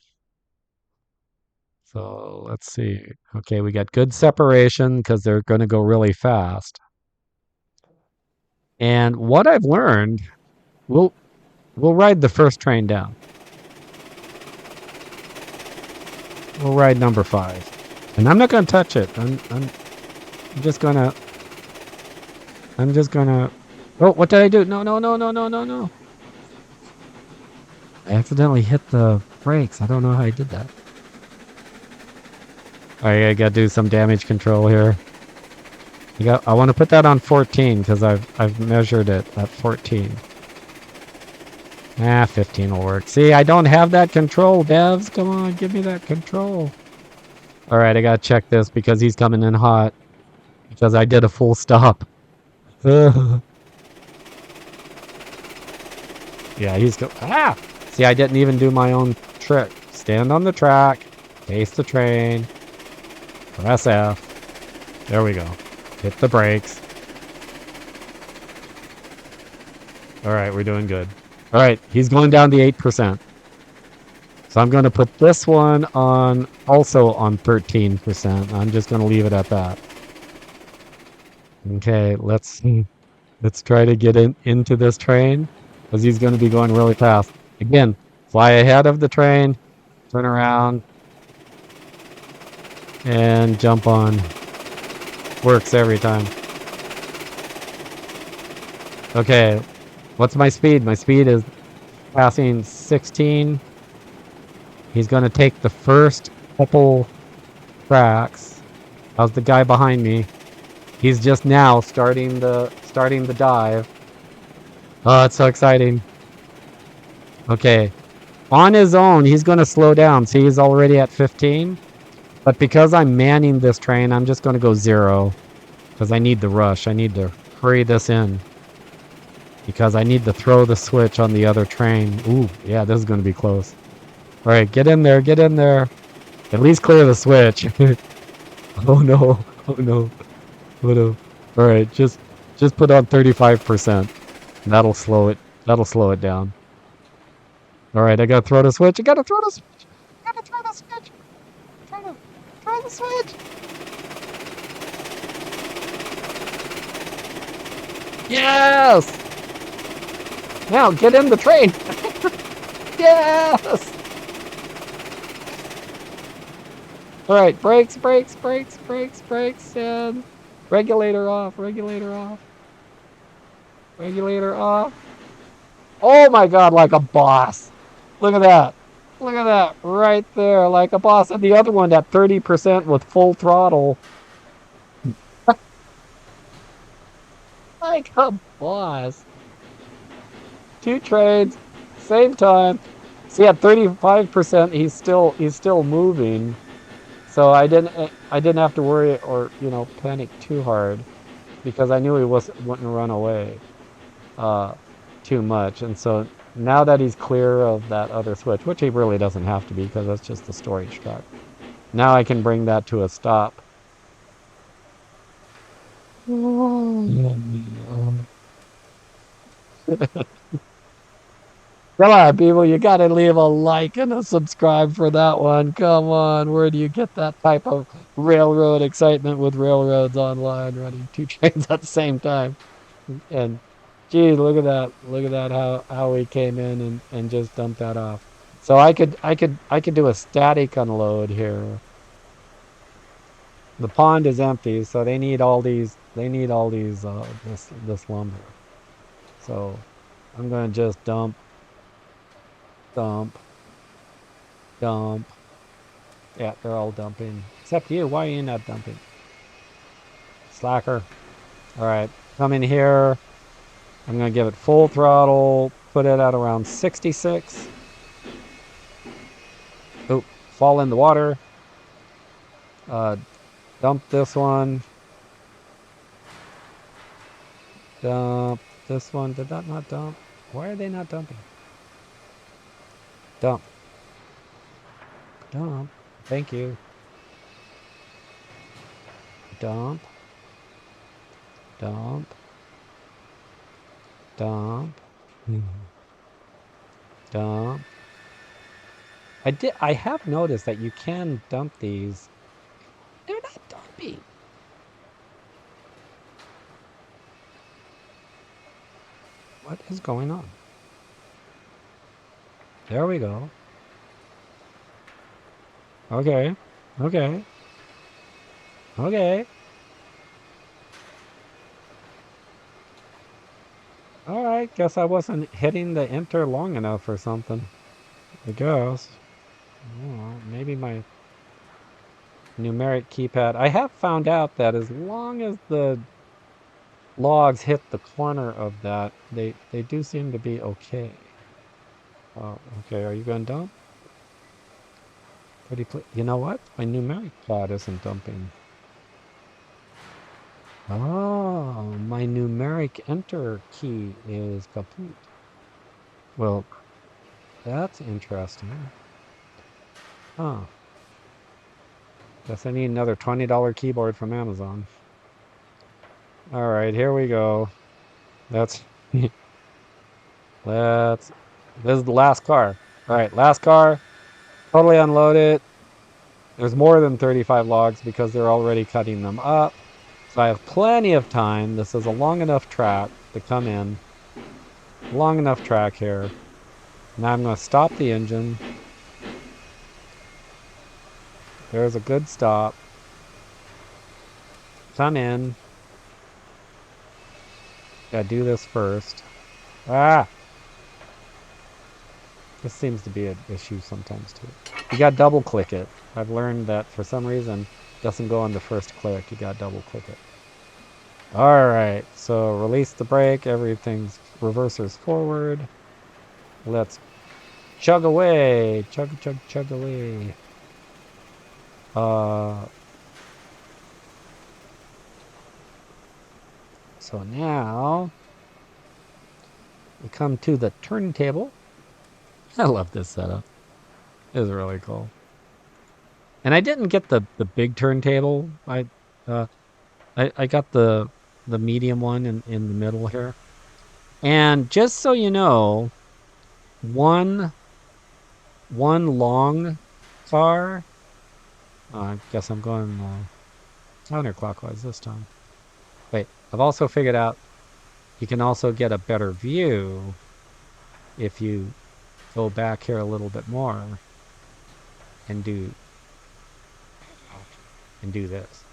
So let's see. Okay, we got good separation because they're going to go really fast. And what I've learned, we'll ride the first train down. We'll ride number 5. And I'm not going to touch it. I'm just going to... Oh, what did I do? No. I accidentally hit the brakes. I don't know how I did that. I got to do some damage control here. I want to put that on 14 because I've measured it at 14. 15 will work. See, I don't have that control, devs. Come on, give me that control. All right, I got to check this because he's coming in hot. Because I did a full stop. Yeah, he's go. See, I didn't even do my own trick. Stand on the track, face the train, press F. There we go. Hit the brakes. All right, we're doing good. All right, he's going down the 8%. So I'm going to put this one on also on 13%. I'm just going to leave it at that. Okay, let's try to get into this train because he's going to be going really fast. Again, fly ahead of the train, turn around, and jump on. Works every time. Okay, what's my speed? My speed is passing 16. He's going to take the first couple tracks. How's the guy behind me? He's just now starting the dive. Oh, it's so exciting. Okay, On his own, he's going to slow down. See, he's already at 15. But because I'm manning this train, I'm just going to go 0 because I need the rush. I need to hurry this in because I need to throw the switch on the other train. Ooh, yeah, this is going to be close. All right, get in there, get in there. At least clear the switch. Oh no, oh no, oh no. All right, just put on 35%. That'll slow it. That'll slow it down. All right, I gotta throw the switch. I gotta throw the switch. I gotta throw the switch. Throw the switch. Yes. Now get in the train. Yes. All right, brakes, brakes, brakes, brakes, brakes, and regulator off, regulator off, regulator off. Oh my God, like a boss. Look at that. Look at that right there, like a boss. And the other one at 30% with full throttle. Like a boss. Two trades, same time. See, at 35%, he's still moving. So I didn't have to worry or panic too hard because I knew he wouldn't run away uh too much. And so now that he's clear of that other switch, which he really doesn't have to be because that's just the storage truck. Now I can bring that to a stop. Come on, people, you gotta leave a like and a subscribe for that one. Come on, where do you get that type of railroad excitement with railroads online running two trains at the same time? And geez, look at that. Look at that how we came in and just dumped that off. So I could do a static unload here. The pond is empty, so they need all these this lumber. So I'm gonna just dump, dump, dump. Yeah, they're all dumping. Except you. Why are you not dumping? Slacker. All right. Come in here. I'm going to give it full throttle. Put it at around 66. Oh, fall in the water. Uh, dump this one. Dump this one. Did that not dump? Why are they not dumping? Dump. Dump. Thank you. Dump. Dump. Dump. Dump. I have noticed that you can dump these. They're not dumping. What is going on? There we go. Okay. Okay. Okay. All right. Guess I wasn't hitting the enter long enough or something. I guess. Oh, maybe my numeric keypad. I have found out that as long as the logs hit the corner of that, they do seem to be okay. Oh, okay. Are you going to dump? You know what? My numeric pad isn't dumping. Oh, my numeric enter key is complete. Well, that's interesting. Huh. Guess I need another $20 keyboard from Amazon. All right, here we go. That's let's this is the last car. All right, last car. Totally unload it. There's more than 35 logs because they're already cutting them up. So I have plenty of time. This is a long enough track to come in. Long enough track here. Now I'm going to stop the engine. There's a good stop. Come in. Gotta do this first. Ah! This seems to be an issue sometimes too. You gotta double click it. I've learned that for some reason it doesn't go on the first click. You gotta double click it. Alright, so release the brake. Everything's reversers forward. Let's Chug away. Chug, chug, chug away. Uh, so now we come to the turntable. I love this setup. It's really cool. And I didn't get the big turntable. Uh I got the medium one in the middle here. And just so you know, one one long car. I guess I'm going counterclockwise this time. Wait, I've also figured out you can also get a better view if you go back here a little bit more and do this.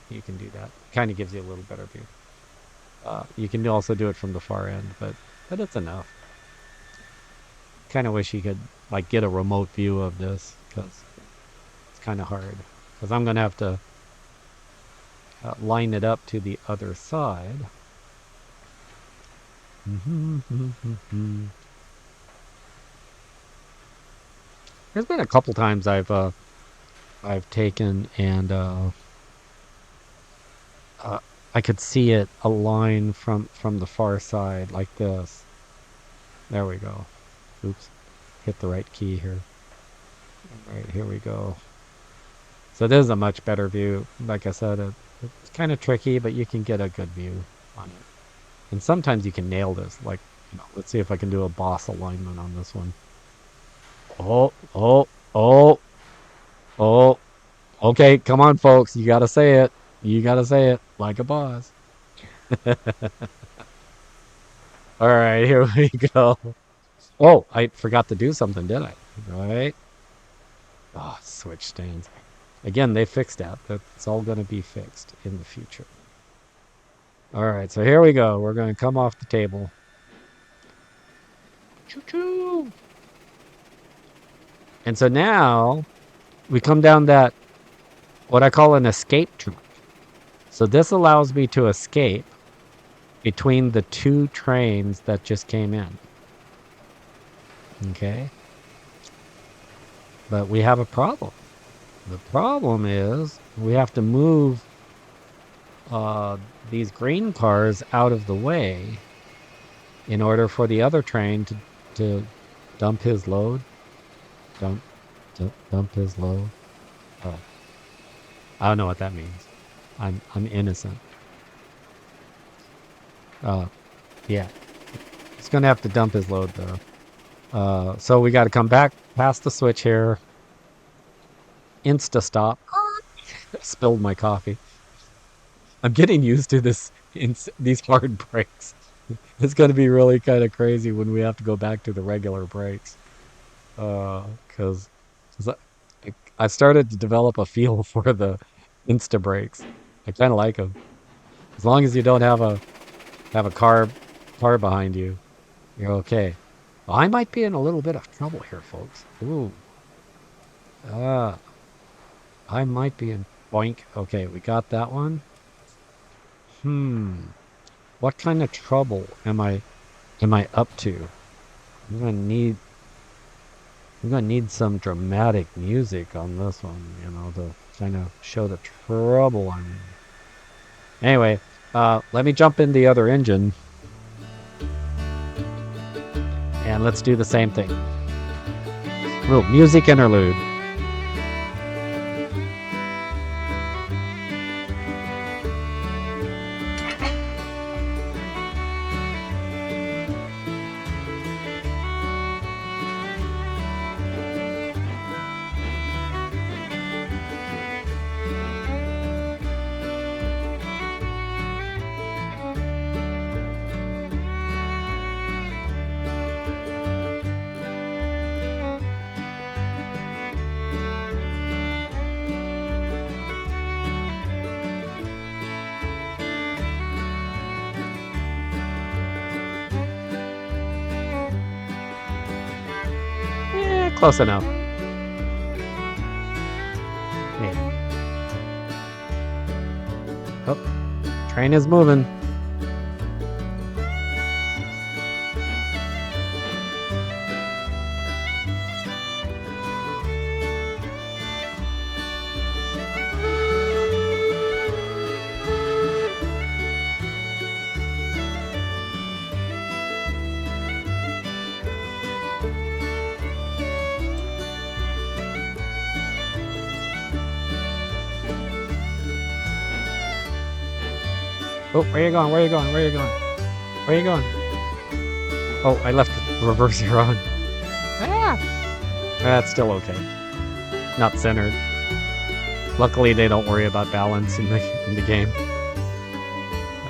You can do that. Kind of gives you a little better view. You can also do it from the far end, but it's enough. Kind of wish you could like get a remote view of this because it's kind of hard. Because I'm gonna have to line it up to the other side. There's been a couple times I've taken and I could see it align from the far side like this. There we go. Oops, hit the right key here. All right, here we go. So this is a much better view. Like I said, it's kind of tricky, but you can get a good view on it. And sometimes you can nail this. Like, let's see if I can do a boss alignment on this one. Oh, oh, oh, oh. Okay, come on, folks. You gotta say it. You gotta say it like a boss. All right, here we go. Oh, I forgot to do something, did I? Right. Oh, switch stands. Again, they fixed that. That's all going to be fixed in the future. All right, so here we go. We're going to come off the table. Choo-choo! And so now we come down that, what I call an escape track. So this allows me to escape between the two trains that just came in. Okay? But we have a problem. The problem is we have to move these green cars out of the way in order for the other train to dump his load. Dump his load. Oh, I don't know what that means. I'm innocent. Yeah, he's gonna have to dump his load though. So we got to come back past the switch here. Insta stop. Spilled my coffee. I'm getting used to these hard brakes. It's going to be really kind of crazy when we have to go back to the regular brakes. Because I started to develop a feel for the Insta brakes. I kind of like them. As long as you don't have a car behind you, you're okay. Well, I might be in a little bit of trouble here, folks. Ooh. I might be in boink. Okay, we got that one. What kind of trouble am I up to? I'm gonna need some dramatic music on this one, to kind of show the trouble I'm in. Anyway, let me jump in the other engine and let's do the same thing. Little music interlude. Close enough. Yeah. Oh, train is moving. Oh, where you going? Where you going? Where you going? Where you going? Oh, I left the reverse here on. Ah! That's still okay. Not centered. Luckily, they don't worry about balance in the game.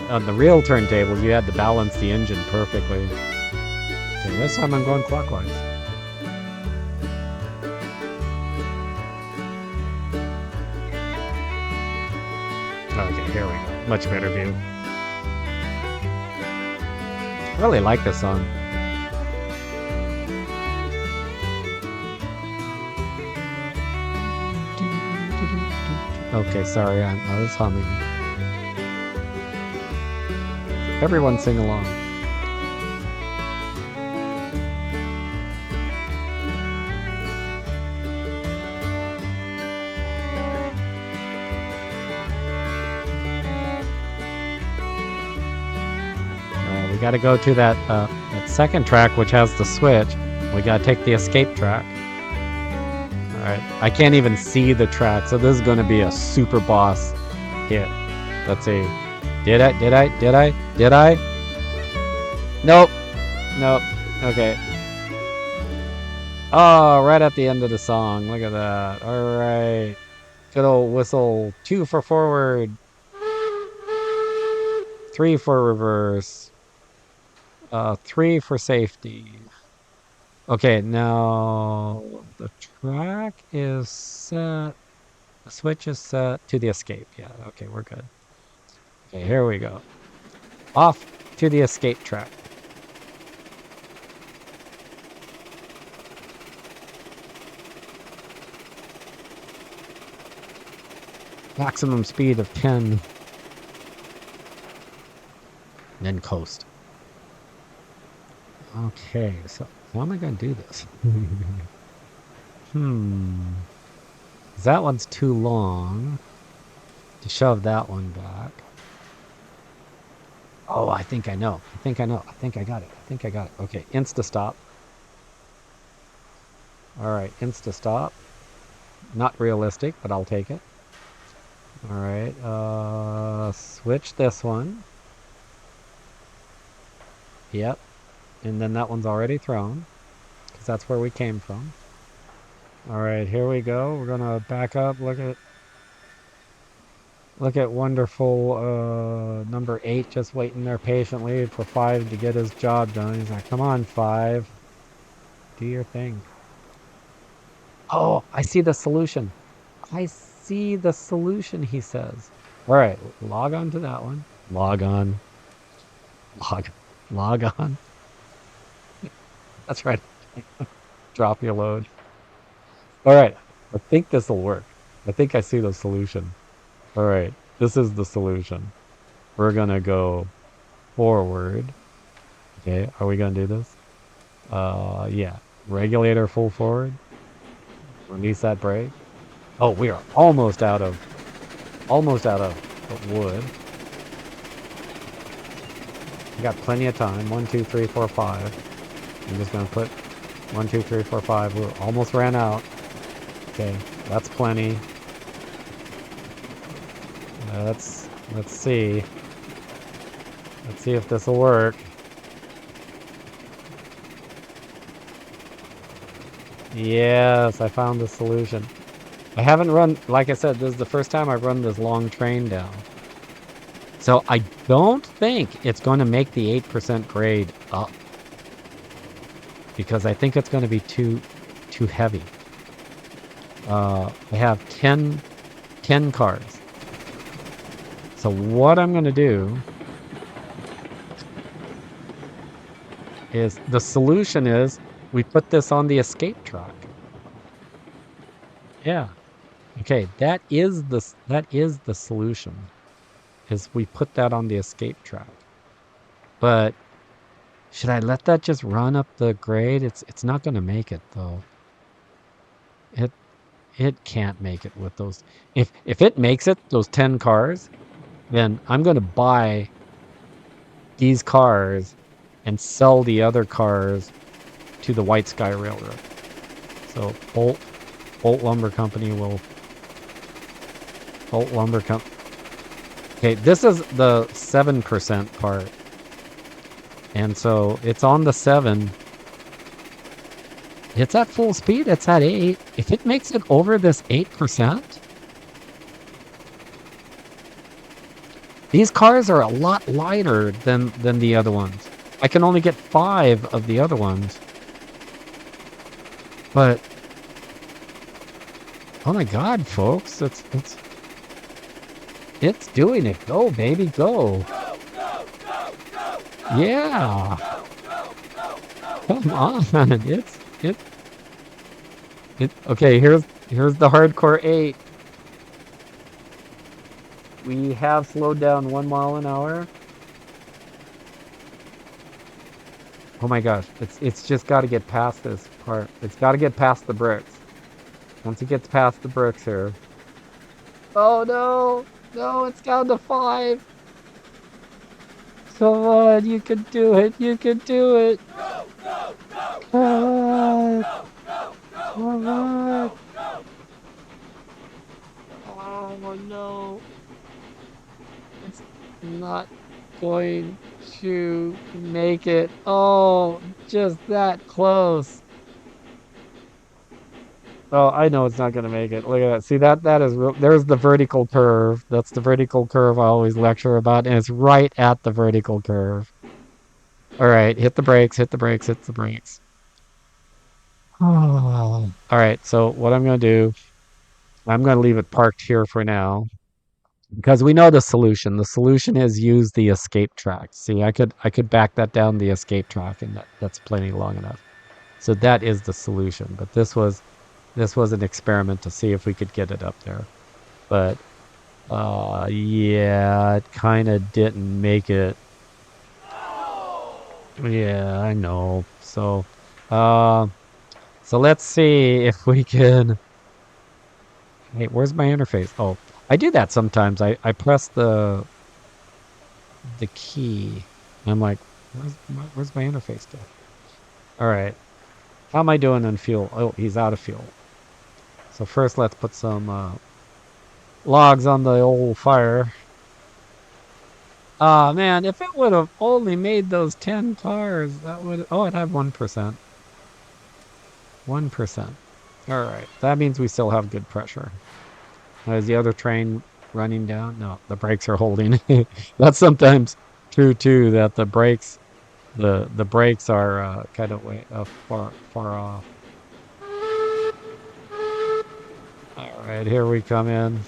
On the real turntable, you had to balance the engine perfectly. Okay, this time I'm going clockwise. Okay, here we go. Much better view. I really like this song. Okay, sorry, I was humming. Everyone sing along. We got to go to that second track, which has the switch. We got to take the escape track. All right, I can't even see the track, so this is going to be a super boss hit. Let's see. Did I? Nope. Okay. Oh, right at the end of the song. Look at that. All right. Good old whistle. 2 for forward. 3 for reverse. 3 for safety. Okay, now the track is set. The switch is set to the escape. Yeah, okay, we're good. Okay, here we go. Off to the escape track. Maximum speed of 10. Then coast. Okay, so how am I going to do this? That one's too long to shove that one back. Oh, I think I know. I think I got it. Okay, insta-stop. All right, insta-stop. Not realistic, but I'll take it. All right, switch this one. Yep. And then that one's already thrown, because that's where we came from. All right, here we go. We're gonna back up. Look at wonderful number 8 just waiting there patiently for 5 to get his job done. He's like, "Come on, 5, do your thing." Oh, I see the solution. I see the solution, he says. All right, log on to that one. Log on. Log on. That's right. Drop your load. All right, I think this will work. I think I see the solution. All right, this is the solution. We're gonna go forward. Okay, are we gonna do this? Yeah. Regulator full forward. Release that brake. Oh, we are almost out of wood. We got plenty of time. 1, 2, 3, 4, 5. I'm just gonna put 1, 2, 3, 4, 5. We almost ran out. Okay, that's plenty. Let's see. Let's see if this will work. Yes, I found the solution. I haven't run, like I said, this is the first time I've run this long train down. So I don't think it's going to make the 8% grade up, because I think it's going to be too heavy. I have 10 cars. So what I'm going to do is, the solution is we put this on the escape track. Yeah. Okay, that is the solution. Is we put that on the escape track. But should I let that just run up the grade? It's not going to make it though. It can't make it with those. If it makes it, those 10 cars, then I'm going to buy these cars and sell the other cars to the White Sky Railroad. So Bolt Lumber Company will. Bolt Lumber Company. Okay, this is the 7% part. And so it's on the 7. It's at full speed. It's at 8. If it makes it over this 8%, these cars are a lot lighter than the other ones. I can only get 5 of the other ones. But oh my god, folks, it's doing it. Go, baby, go. Yeah. Come on. It okay, here's the hardcore 8. We have slowed down 1 mile an hour. Oh my gosh, it's just got to get past this part. It's got to get past the bricks. Once it gets past the bricks here. Oh no, no, it's down to 5. Come on, you can do it. You can do it. Come on, come on. Oh no, it's not going to make it. Oh, just that close. Oh, I know it's not going to make it. Look at that. See that is real. There's the vertical curve. That's the vertical curve I always lecture about, and it's right at the vertical curve. All right, hit the brakes, hit the brakes, hit the brakes. Oh. All right, so what I'm going to do, I'm going to leave it parked here for now because we know the solution. The solution is use the escape track. See, I could back that down the escape track, and that's plenty long enough. So that is the solution. But this was an experiment to see if we could get it up there. But yeah, it kind of didn't make it. Yeah, I know. Uh, so let's see if we can. Hey, where's my interface? Oh, I do that sometimes. I press the key. And I'm like, where's my interface go? All right. How am I doing on fuel? Oh, he's out of fuel. So first, let's put some logs on the old fire. Ah, man, if it would have only made those 10 cars, that would. Oh, it had 1%. 1%. All right. That means we still have good pressure. Is the other train running down? No, the brakes are holding. That's sometimes true too. That the brakes are kind of way far off. All right, here we come in.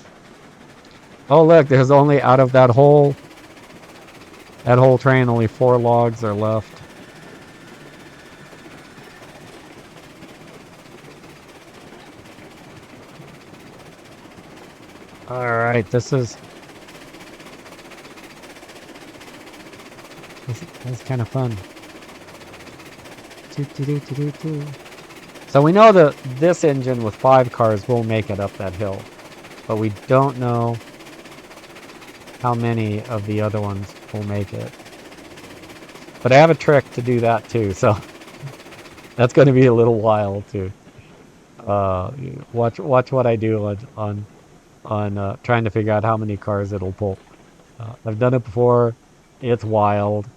Oh look, there's only out of that whole train, only 4 logs are left. All right, this is kind of fun. So we know that this engine with 5 cars will make it up that hill, but we don't know how many of the other ones will make it. But I have a trick to do that too, so that's going to be a little while too. Uh, watch what I do on trying to figure out how many cars it'll pull. I've done it before. It's wild.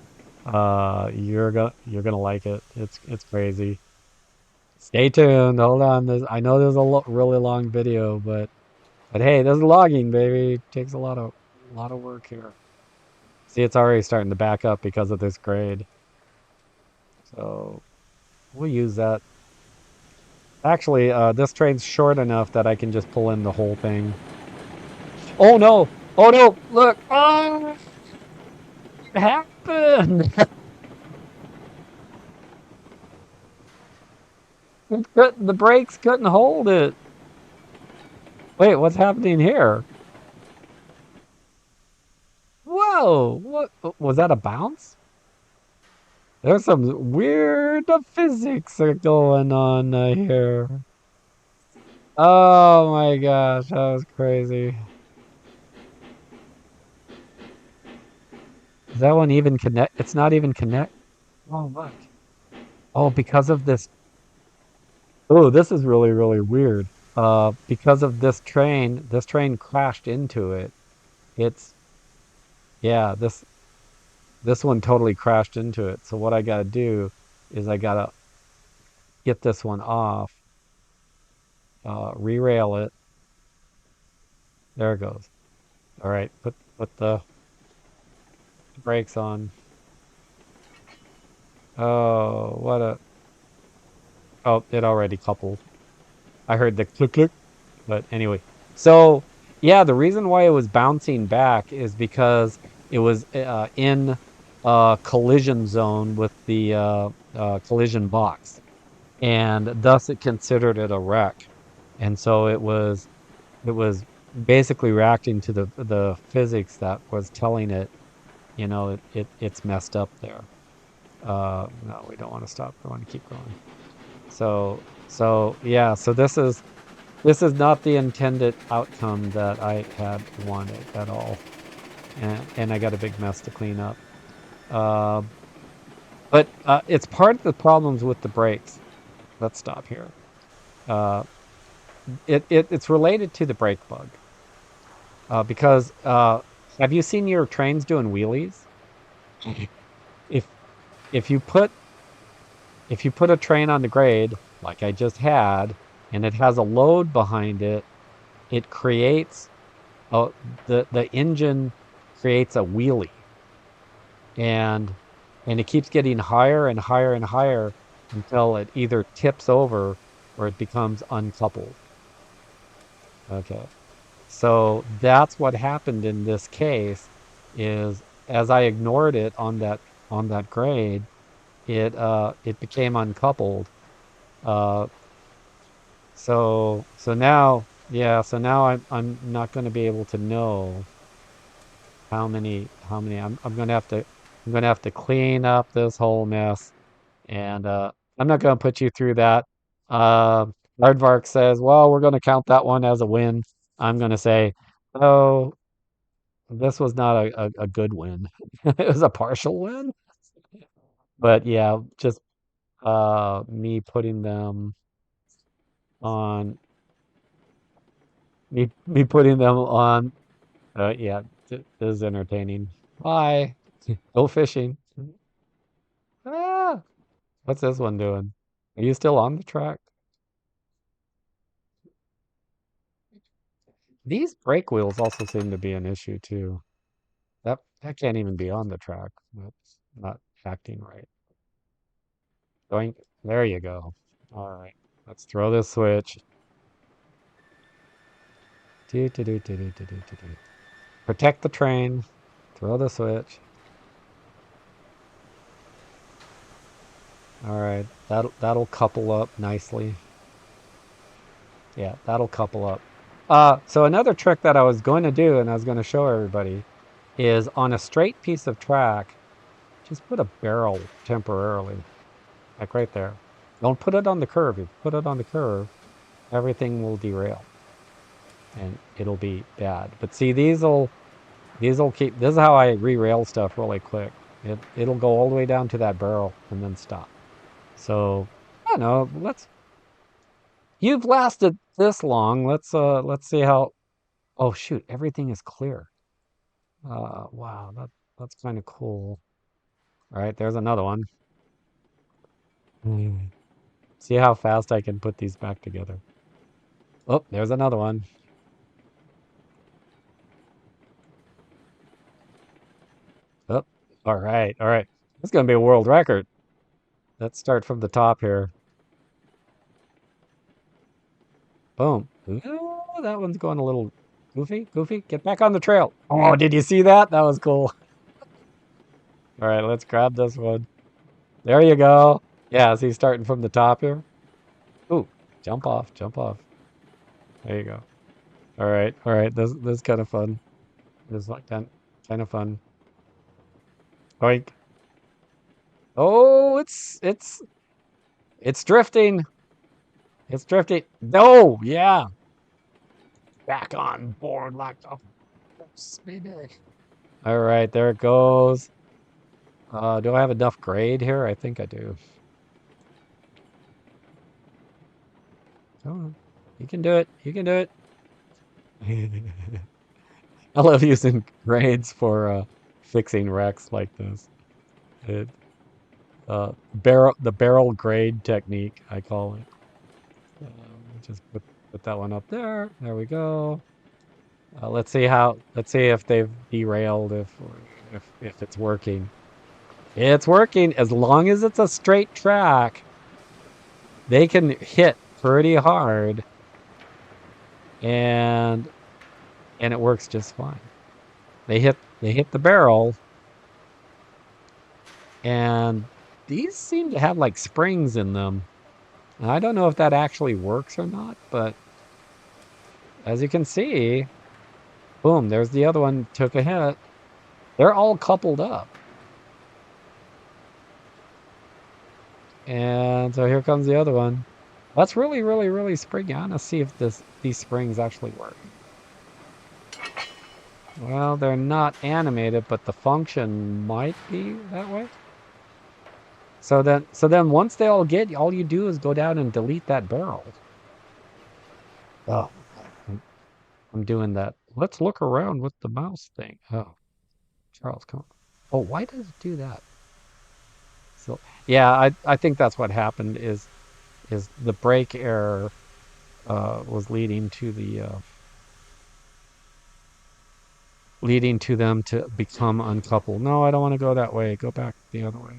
You're gonna like it. It's crazy. Stay tuned. Hold on. I know there's a really long video, but hey, there's logging, baby. It takes a lot of work here. See, it's already starting to back up because of this grade. So we'll use that. Actually, this train's short enough that I can just pull in the whole thing. Oh no! Oh no! Look! Oh, it happened! The brakes couldn't hold it. Wait, what's happening here? Whoa! What was that? A bounce? There's some weird physics are going on here. Oh my gosh, that was crazy. Is that one even connect? It's not even connect. Oh, look. Oh, because of this. Oh, this is really, really weird. Because of this train crashed into it. It's Yeah, this one totally crashed into it. So what I gotta do is I gotta get this one off, re-rail it. There it goes. All right, put the brakes on. Oh, what a oh, it already coupled. I heard the click click, but anyway. So yeah, the reason why it was bouncing back is because it was in collision zone with the collision box, and thus it considered it a wreck. And so it was basically reacting to the physics that was telling it, it's messed up there. No, we don't want to stop. We want to keep going. So yeah, so this is not the intended outcome that I had wanted at all. And I got a big mess to clean up. Uh, but it's part of the problems with the brakes. Let's stop here. Uh, it's related to the brake bug. Because have you seen your trains doing wheelies? If if you put if you put a train on the grade like I just had, and it has a load behind it, it creates a the engine creates a wheelie, and it keeps getting higher and higher and higher until it either tips over or it becomes uncoupled. Okay. So that's what happened in this case is as I ignored it on that grade, it became uncoupled. Uh so now yeah, so now I'm not going to be able to know how many I'm gonna have to clean up this whole mess, and I'm not gonna put you through that. Uh Aardvark says, well, we're gonna count that one as a win. I'm gonna say, oh, this was not a good win. It was a partial win. But yeah, just me putting them on me putting them on yeah, this is entertaining. Bye. Go fishing. Ah, what's this one doing? Are you still on the track? These brake wheels also seem to be an issue too. That can't even be on the track. That's not acting right. Going, there you go. All right, let's throw this switch. Do, do, do, do, do, do, do, do, do. Protect the train. Throw the switch. All right, that'll couple up nicely. Yeah, that'll couple up. So another trick that I was going to do and I was going to show everybody is on a straight piece of track, just put a barrel temporarily, like right there. Don't put it on the curve. If you put it on the curve, everything will derail and it'll be bad. But see, these will keep. This is how I re-rail stuff really quick. It'll go all the way down to that barrel and then stop. So I don't know. You've lasted this long. Let's see how. Oh shoot, everything is clear. Wow, that's kind of cool. All right, there's another one. Hmm. See how fast I can put these back together. Oh, there's another one. Oh, all right, all right. This is gonna be a world record. Let's start from the top here. Boom. Ooh, that one's going a little goofy. Goofy, get back on the trail. Oh, did you see that? That was cool. All right, let's grab this one. There you go. Yeah, see, starting from the top here. Ooh, jump off, jump off. There you go. All right. This is kind of fun. This is like kind of fun. Oink. Oh, it's drifting. It's drifting. No, yeah. Back on board like a baby. All right, there it goes. Do I have enough grade here? I think I do. Come on. You can do it. You can do it. I love using grades for fixing wrecks like this. It, the barrel grade technique, I call it. Just put that one up there. There we go. Let's see if they've derailed, if it's working. It's working as long as it's a straight track. They can hit pretty hard, and it works just fine. They hit the barrel, and these seem to have like springs in them. And I don't know if that actually works or not, but as you can see, boom, there's the other one, took a hit. They're all coupled up. And so here comes the other one. That's really, really, really springy. I want to see if these springs actually work. Well, they're not animated, but the function might be that way. So then once they all get, all you do is go down and delete that barrel. Oh, I'm doing that. Let's look around with the mouse thing. Oh, Charles, come on. Oh, why does it do that? So yeah, I think that's what happened is the brake error was leading to leading to them to become uncoupled. No, I don't want to go that way. Go back the other way.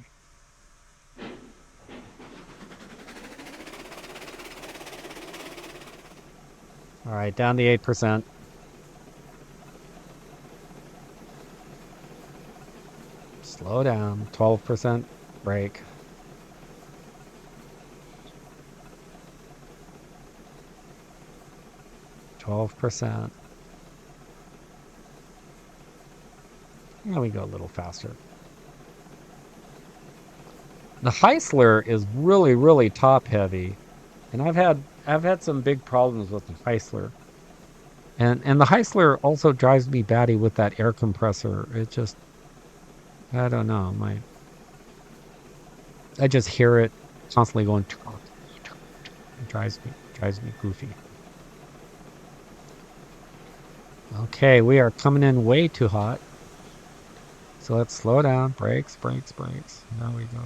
All right, down to 8%. Slow down. 12% brake. %. Now we go a little faster. The Heisler is really, really top heavy, and I've had some big problems with the Heisler. And the Heisler also drives me batty with that air compressor. It just, I don't know, I just hear it constantly going. It drives me goofy. Okay, we are coming in way too hot. So let's slow down. Brakes, brakes, brakes. There we go.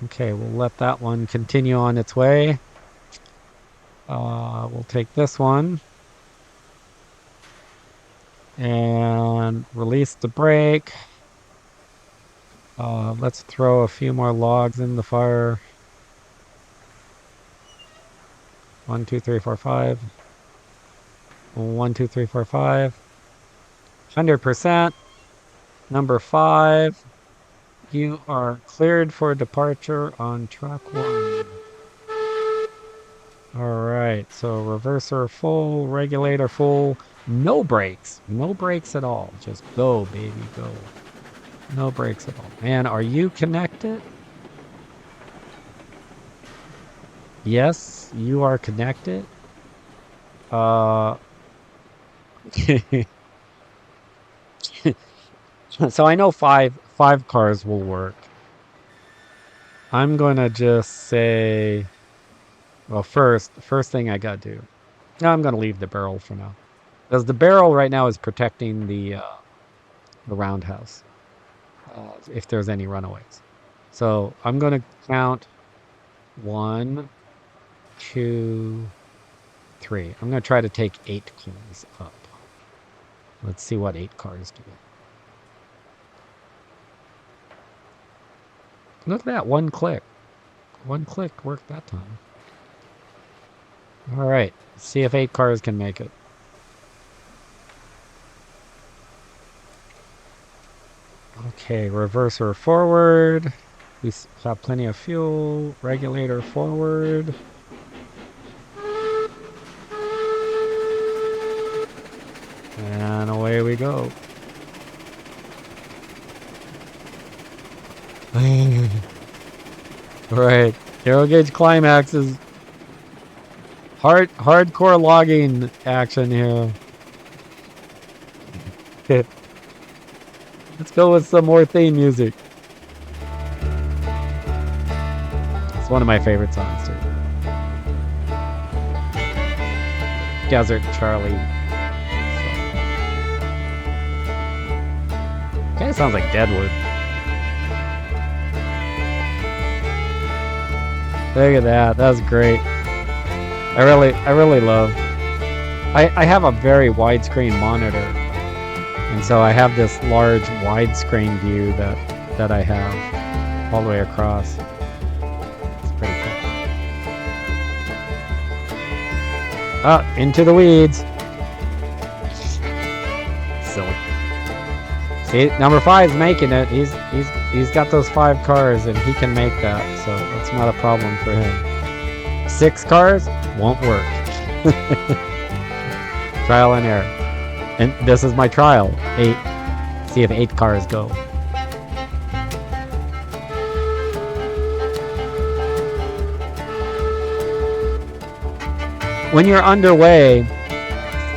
Okay, we'll let that one continue on its way. We'll take this one and release the brake. Let's throw a few more logs in the fire. 1, 2, 3, 4, 5. 1, 2, 3, 4, 5. 100%. Number 5. You are cleared for departure on track 1. All right, so reverser full, regulator full, no brakes. No brakes at all. Just go, baby, go. No brakes at all. And are you connected? Yes, you are connected. So I know five cars will work. I'm gonna just say, well, first thing I gotta do. No, I'm gonna leave the barrel for now, because the barrel right now is protecting the roundhouse if there's any runaways. So I'm gonna count 1, 2, 3. I'm gonna try to take 8 cars up. Let's see what 8 cars do. Look at that, 1 click. 1 click worked that time. All right, see if 8 cars can make it. Okay, reverser forward. We have plenty of fuel. Regulator forward. And away we go. All right, Aero Gauge Climax is hardcore logging action here. Okay. Let's go with some more theme music. It's one of my favorite songs too. Desert Charley. of sounds like Deadwood. Look at that. That's great. I really love. I have a very widescreen monitor, and so I have this large widescreen view that I have all the way across. It's pretty cool. Oh, into the weeds. Silly. See, number 5's making it. He's got those 5 cars, and he can make that, so it's not a problem for him. 6 cars won't work. Trial and error. And this is my trial. 8. See if 8 cars go. When you're underway,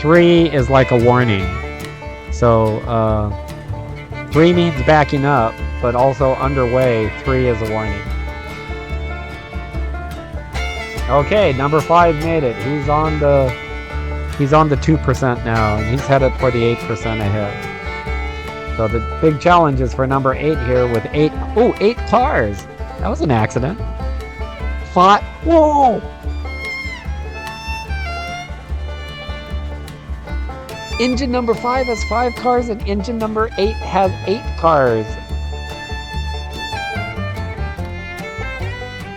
3 is like a warning. So, 3 means backing up, but also underway, 3 is a warning. Okay, number 5 made it. He's on the 2% now, and he's headed for the 8% ahead. So the big challenge is for number 8 here with 8 cars. That was an accident. 5. Whoa! Engine number 5 has 5 cars, and engine number 8 has 8 cars.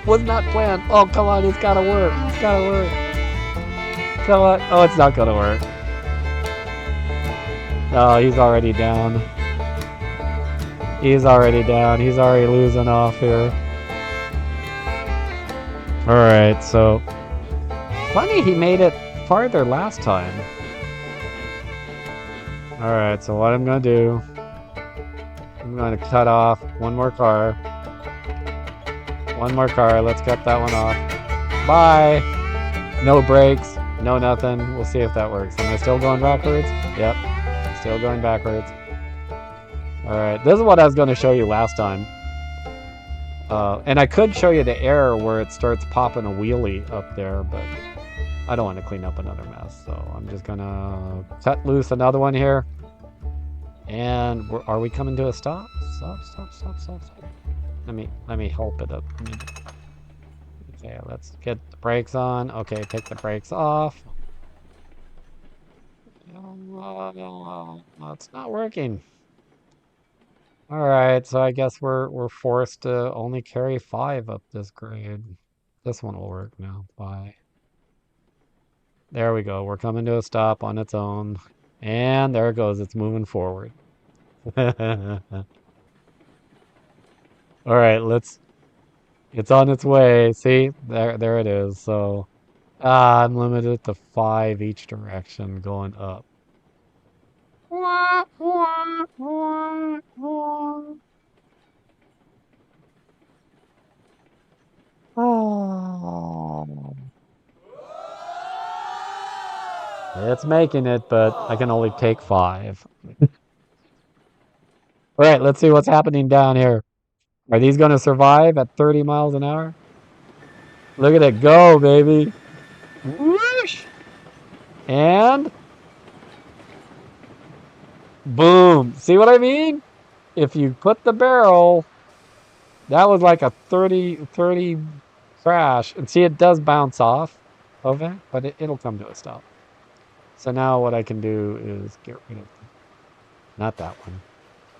Was not planned. Oh, come on, it's gotta work. It's gotta work. Come on. Oh, it's not gonna work. Oh, he's already down. He's already down. He's already losing off here. Alright, so... Funny he made it farther last time. Alright, so what I'm gonna do... I'm gonna cut off one more car. One more car. Let's cut that one off. Bye! No brakes. No nothing. We'll see if that works. Am I still going backwards? Yep. Still going backwards. Alright, this is what I was going to show you last time. And I could show you the error where it starts popping a wheelie up there, but I don't want to clean up another mess. So I'm just going to cut loose another one here. And are we coming to a stop? Stop. Let me help it up. Okay, let's get the brakes on. Okay, take the brakes off. No, it's not working. Alright, so I guess we're forced to only carry 5 up this grade. This one will work now. Bye. There we go. We're coming to a stop on its own. And there it goes. It's moving forward. Alright, it's on its way. See? There it is. So I'm limited to 5 each direction going up. Oh. It's making it, but I can only take 5. Alright, let's see what's happening down here. Are these going to survive at 30 miles an hour? Look at it go, baby. Whoosh! And boom. See what I mean? If you put the barrel, that was like a 30 crash. And see, it does bounce off of it, but it'll come to a stop. So now what I can do is get rid of, not that one.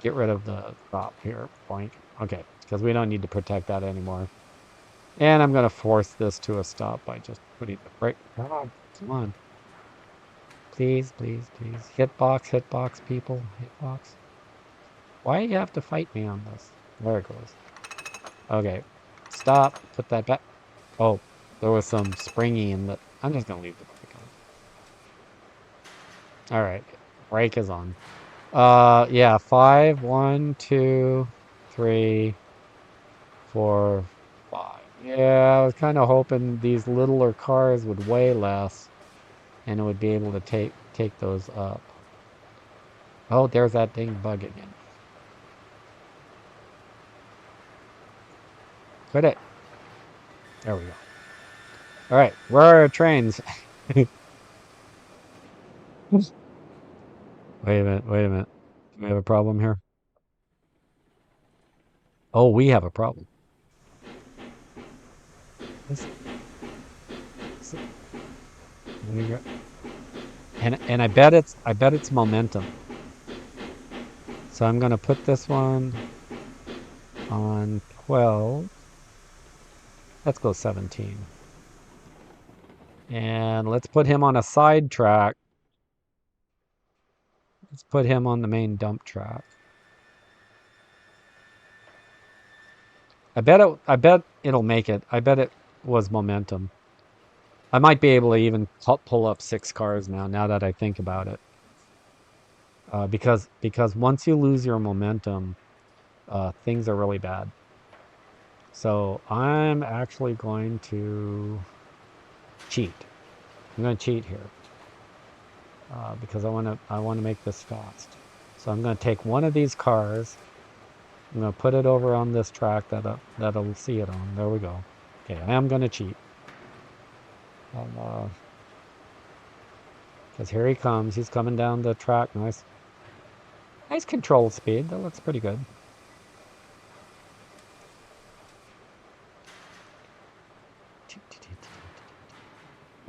Get rid of the stop here, blank. Okay, because we don't need to protect that anymore. And I'm going to force this to a stop by just putting the brake. Oh, come on. Please. Hitbox, people. Hitbox. Why do you have to fight me on this? There it goes. Okay. Stop. Put that back. Oh, there was some springy in the... I'm just going to leave the brake on. Alright. Brake is on. Yeah. 5, 1, 2, 3, 4, 5. Yeah, I was kind of hoping these littler cars would weigh less and it would be able to take those up. Oh, there's that dang bug again. Quit it. There we go. All right, where are our trains? Wait a minute. Do we have a problem here? Oh, we have a problem. This, this we got- and I bet it's momentum. So I'm gonna put this one on 12. Let's go 17. And let's put him on a side track. Let's put him on the main dump track. I bet it'll make it. I bet it was momentum. I might be able to even pull up 6 cars now that I think about it. Because once you lose your momentum, things are really bad. So I'm actually going to cheat. I'm going to cheat here because I want to make this fast. So I'm going to take one of these cars. I'm going to put it over on this track that'll see it on. There we go. Okay, I am going to cheat. Because here he comes. He's coming down the track. Nice control speed. That looks pretty good.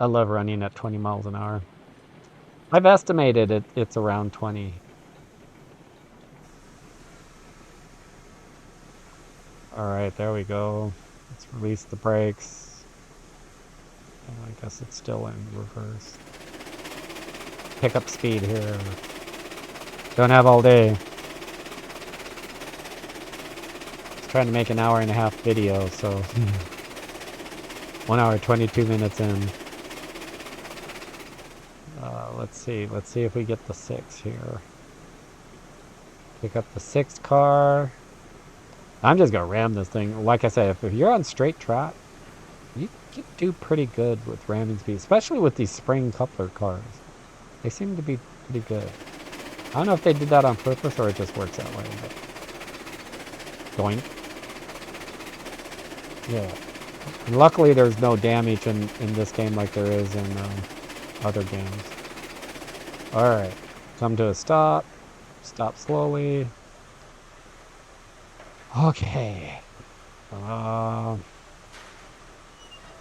I love running at 20 miles an hour. I've estimated it's around 20. All right, there we go. Let's release the brakes. Oh, I guess it's still in reverse. Pick up speed here. Don't have all day. Just trying to make an hour and a half video, so 1 hour 22 minutes in. Let's see. Let's see if we get the 6 here. Pick up the 6 car. I'm just gonna ram this thing. Like I said, if you're on straight track, you can do pretty good with ramming speed, especially with these spring coupler cars. They seem to be pretty good. I don't know if they did that on purpose or it just works that way, but doink. Yeah. And luckily there's no damage in this game like there is in other games. Alright. Come to a stop. Stop slowly. Okay.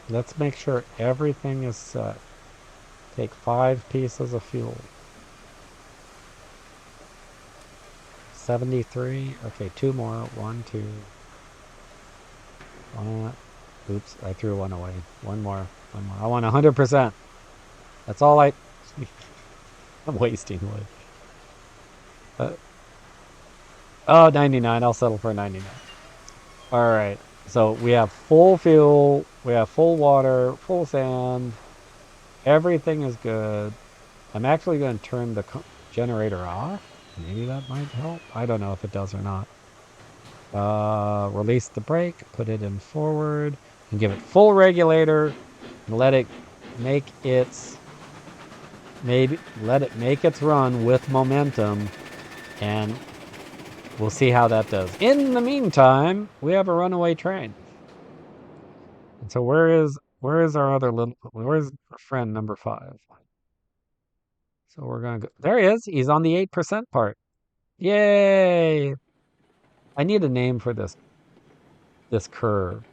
Let's make sure everything is set. Take 5 pieces of fuel. 73. Okay, 2 more. 1, 2. Oops, I threw one away. One more. One more. I want 100%. That's all I'm wasting wood. Uh, oh, 99. I'll settle for 99. All right. So we have full fuel. We have full water, full sand. Everything is good. I'm actually going to turn the generator off. Maybe that might help. I don't know if it does or not. Release the brake, put it in forward, and give it full regulator, and let it make its run with momentum, and we'll see how that does. In the meantime, we have a runaway train. And so where's our friend number 5? So we're gonna go. There he is. He's on the 8% part. Yay! I need a name for this curve.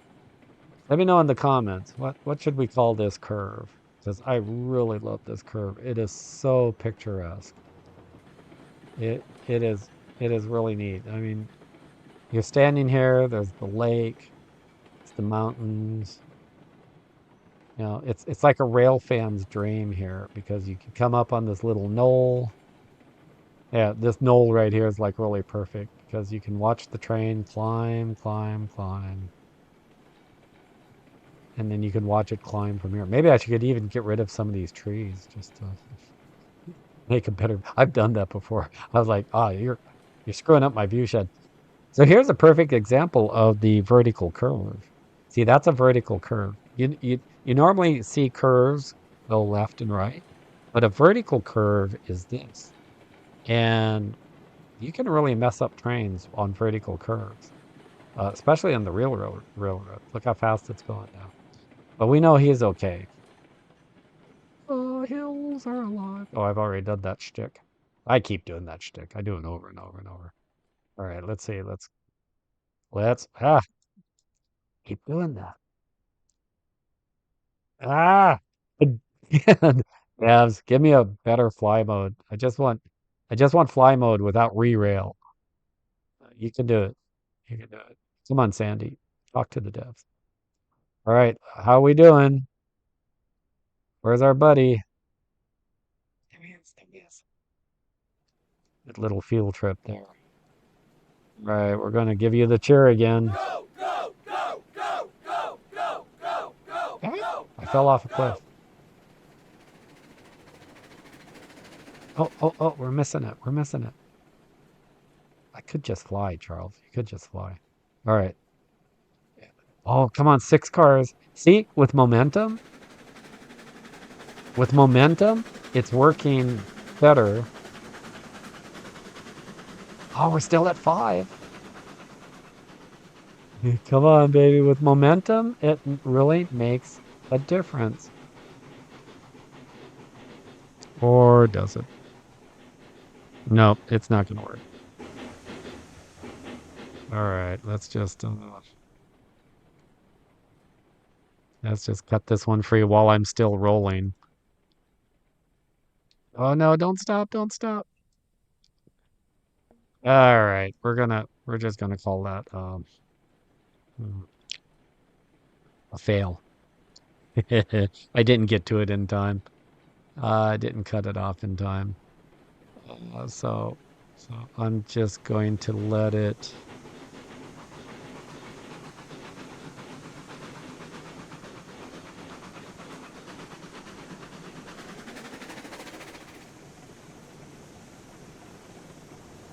Let me know in the comments. What should we call this curve? Because I really love this curve. It is so picturesque. It is really neat. I mean, you're standing here, there's the lake, it's the mountains. It's like a rail fan's dream here because you can come up on this little knoll. Yeah, this knoll right here is like really perfect because you can watch the train climb, climb, climb. And then you can watch it climb from here. Maybe I should even get rid of some of these trees just to make a better. I've done that before. I was like, you're screwing up my view shed. So here's a perfect example of the vertical curve. See, that's a vertical curve. You normally see curves go left and right, but a vertical curve is this. And you can really mess up trains on vertical curves, especially on the railroad. Look how fast it's going now. But we know he's okay. The hills are alive. Oh, I've already done that shtick. I keep doing that shtick. I do it over and over and over. All right, let's see. Let's keep doing that. Ah, again. Yes, give me a better fly mode. I just want fly mode without re-rail. You can do it. You can do it. Come on, Sandy. Talk to the devs. All right, how we doing? Where's our buddy? There he is. There he is. Good little field trip there. Right, we're gonna give you the cheer again. Go, go, go, go, go, go, go, go, go, I fell go, off a cliff. go. Oh, we're missing it. We're missing it. I could just fly, Charles. You could just fly. All right. Oh, come on, 6 cars. See, with momentum, it's working better. Oh, we're still at 5. Come on, baby. With momentum, it really makes a difference. Or does it? Nope, it's not going to work. All right, let's just cut this one free while I'm still rolling. Oh no, don't stop, don't stop. All right, we're just gonna call that a fail. I didn't get to it in time. I didn't cut it off in time. So I'm just going to let it.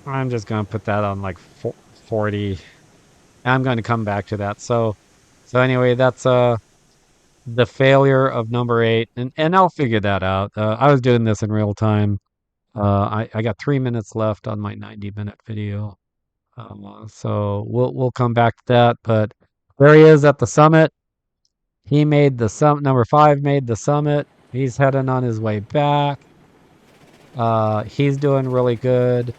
I'm just gonna put that on like 40. I'm going to come back to that. So anyway, that's the failure of number 8, and I'll figure that out. I was doing this in real time. I got 3 minutes left on my 90-minute video. So we'll come back to that. But there he is at the summit. He made the summit. Number 5 made the summit. He's heading on his way back. He's doing really good.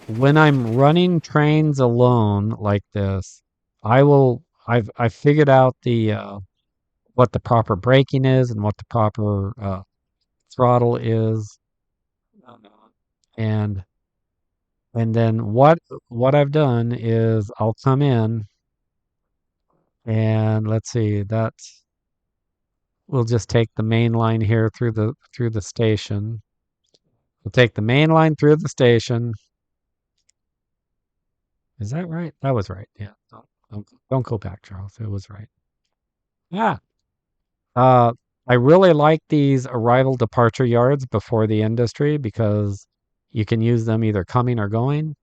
When I'm running trains alone like this, I've figured out the what the proper braking is and what the proper throttle is, uh, and and then what I've done is I'll come in and let's see that we'll just take the main line here through the station. We'll take the main line through the station. Is that right? That was right. Yeah. Don't go back, Charles. It was right. Yeah. Uh, I really like these arrival departure yards before the industry because you can use them either coming or going.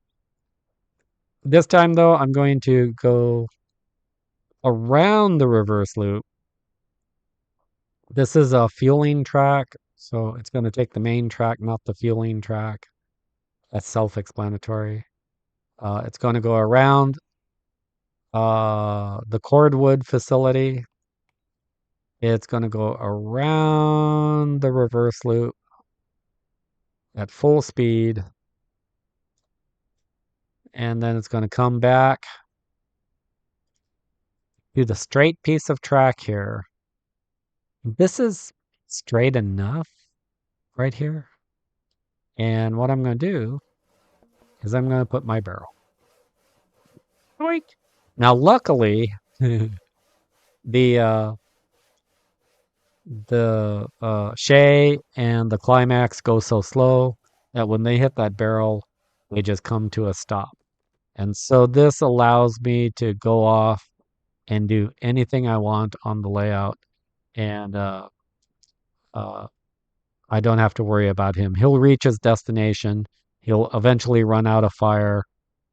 This time, though, I'm going to go around the reverse loop. This is a fueling track, so it's going to take the main track, not the fueling track. That's self-explanatory. It's going to go around the cordwood facility. It's going to go around the reverse loop at full speed. And then it's going to come back to the straight piece of track here. This is straight enough right here. And what I'm going to do is I'm going to put my barrel. Oink. Now, luckily, the Shay and the Climax go so slow that when they hit that barrel, they just come to a stop. And so this allows me to go off and do anything I want on the layout. And I don't have to worry about him. He'll reach his destination. He'll eventually run out of fire,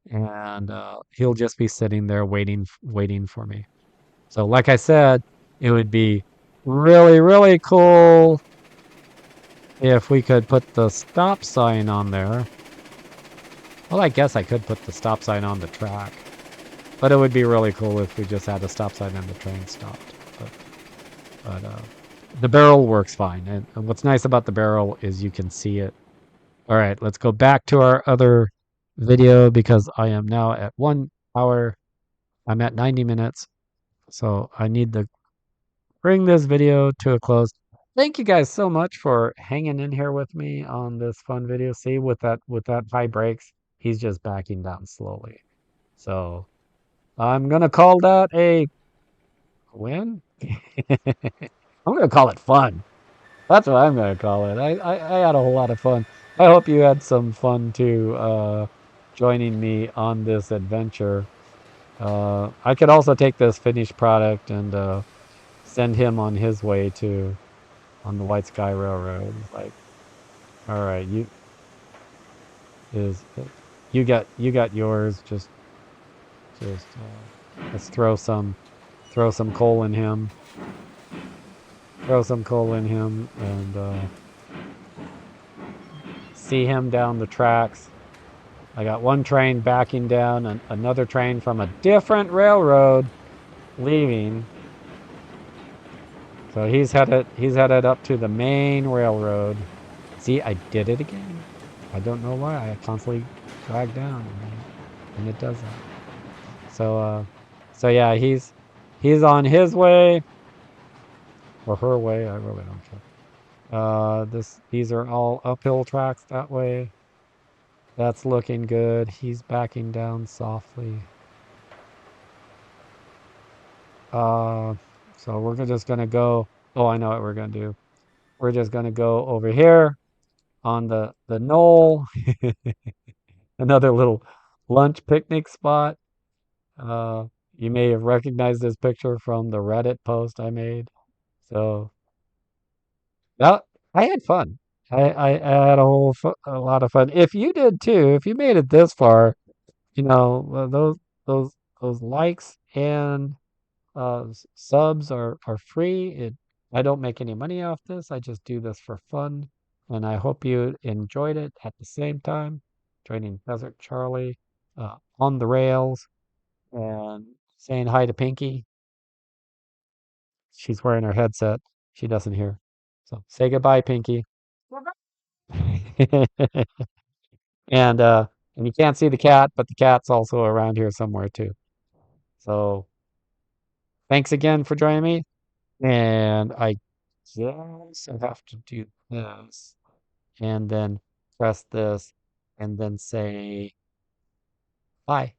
and he'll just be sitting there waiting for me. So, like I said, it would be really, really cool if we could put the stop sign on there. Well, I guess I could put the stop sign on the track, but it would be really cool if we just had a stop sign and the train stopped. But the barrel works fine. And what's nice about the barrel is you can see it. All right, let's go back to our other video because I am now at hour. I'm at 90 minutes, so I need to bring this video to a close. Thank you guys so much for hanging in here with me on this fun video. See, with that high brakes, he's just backing down slowly. So I'm gonna call that a win. I'm gonna call it fun. That's what I'm gonna call it. I had a whole lot of fun. I hope you had some fun too, joining me on this adventure. I could also take this finished product and send him on his way to on the White Sky Railroad. Like, all right, is you got yours. Just let's throw some coal in him. Throw some coal in him and see him down the tracks. I got one train backing down and another train from a different railroad leaving. So he's headed up to the main railroad. See, I did it again. I don't know why. I constantly drag down and it does that. So so yeah, he's on his way or her way. I really don't care. These are all uphill tracks that way. That's looking good. He's backing down softly. Uh, so we're just gonna go. Oh, I know what we're gonna do. We're just gonna go over here on the knoll. Another little lunch picnic spot. Uh, you may have recognized this picture from the Reddit post I made. So that I had fun. I had a lot of fun. If you did too, if you made it this far, those those likes and subs are free. I don't make any money off this. I just do this for fun, and I hope you enjoyed it at the same time. Joining Desert Charley on the rails and saying hi to Pinky. She's wearing her headset. She doesn't hear. So say goodbye, Pinky. And and you can't see the cat, but the cat's also around here somewhere too. So thanks again for joining me. And I guess I have to do this and then press this and then say bye.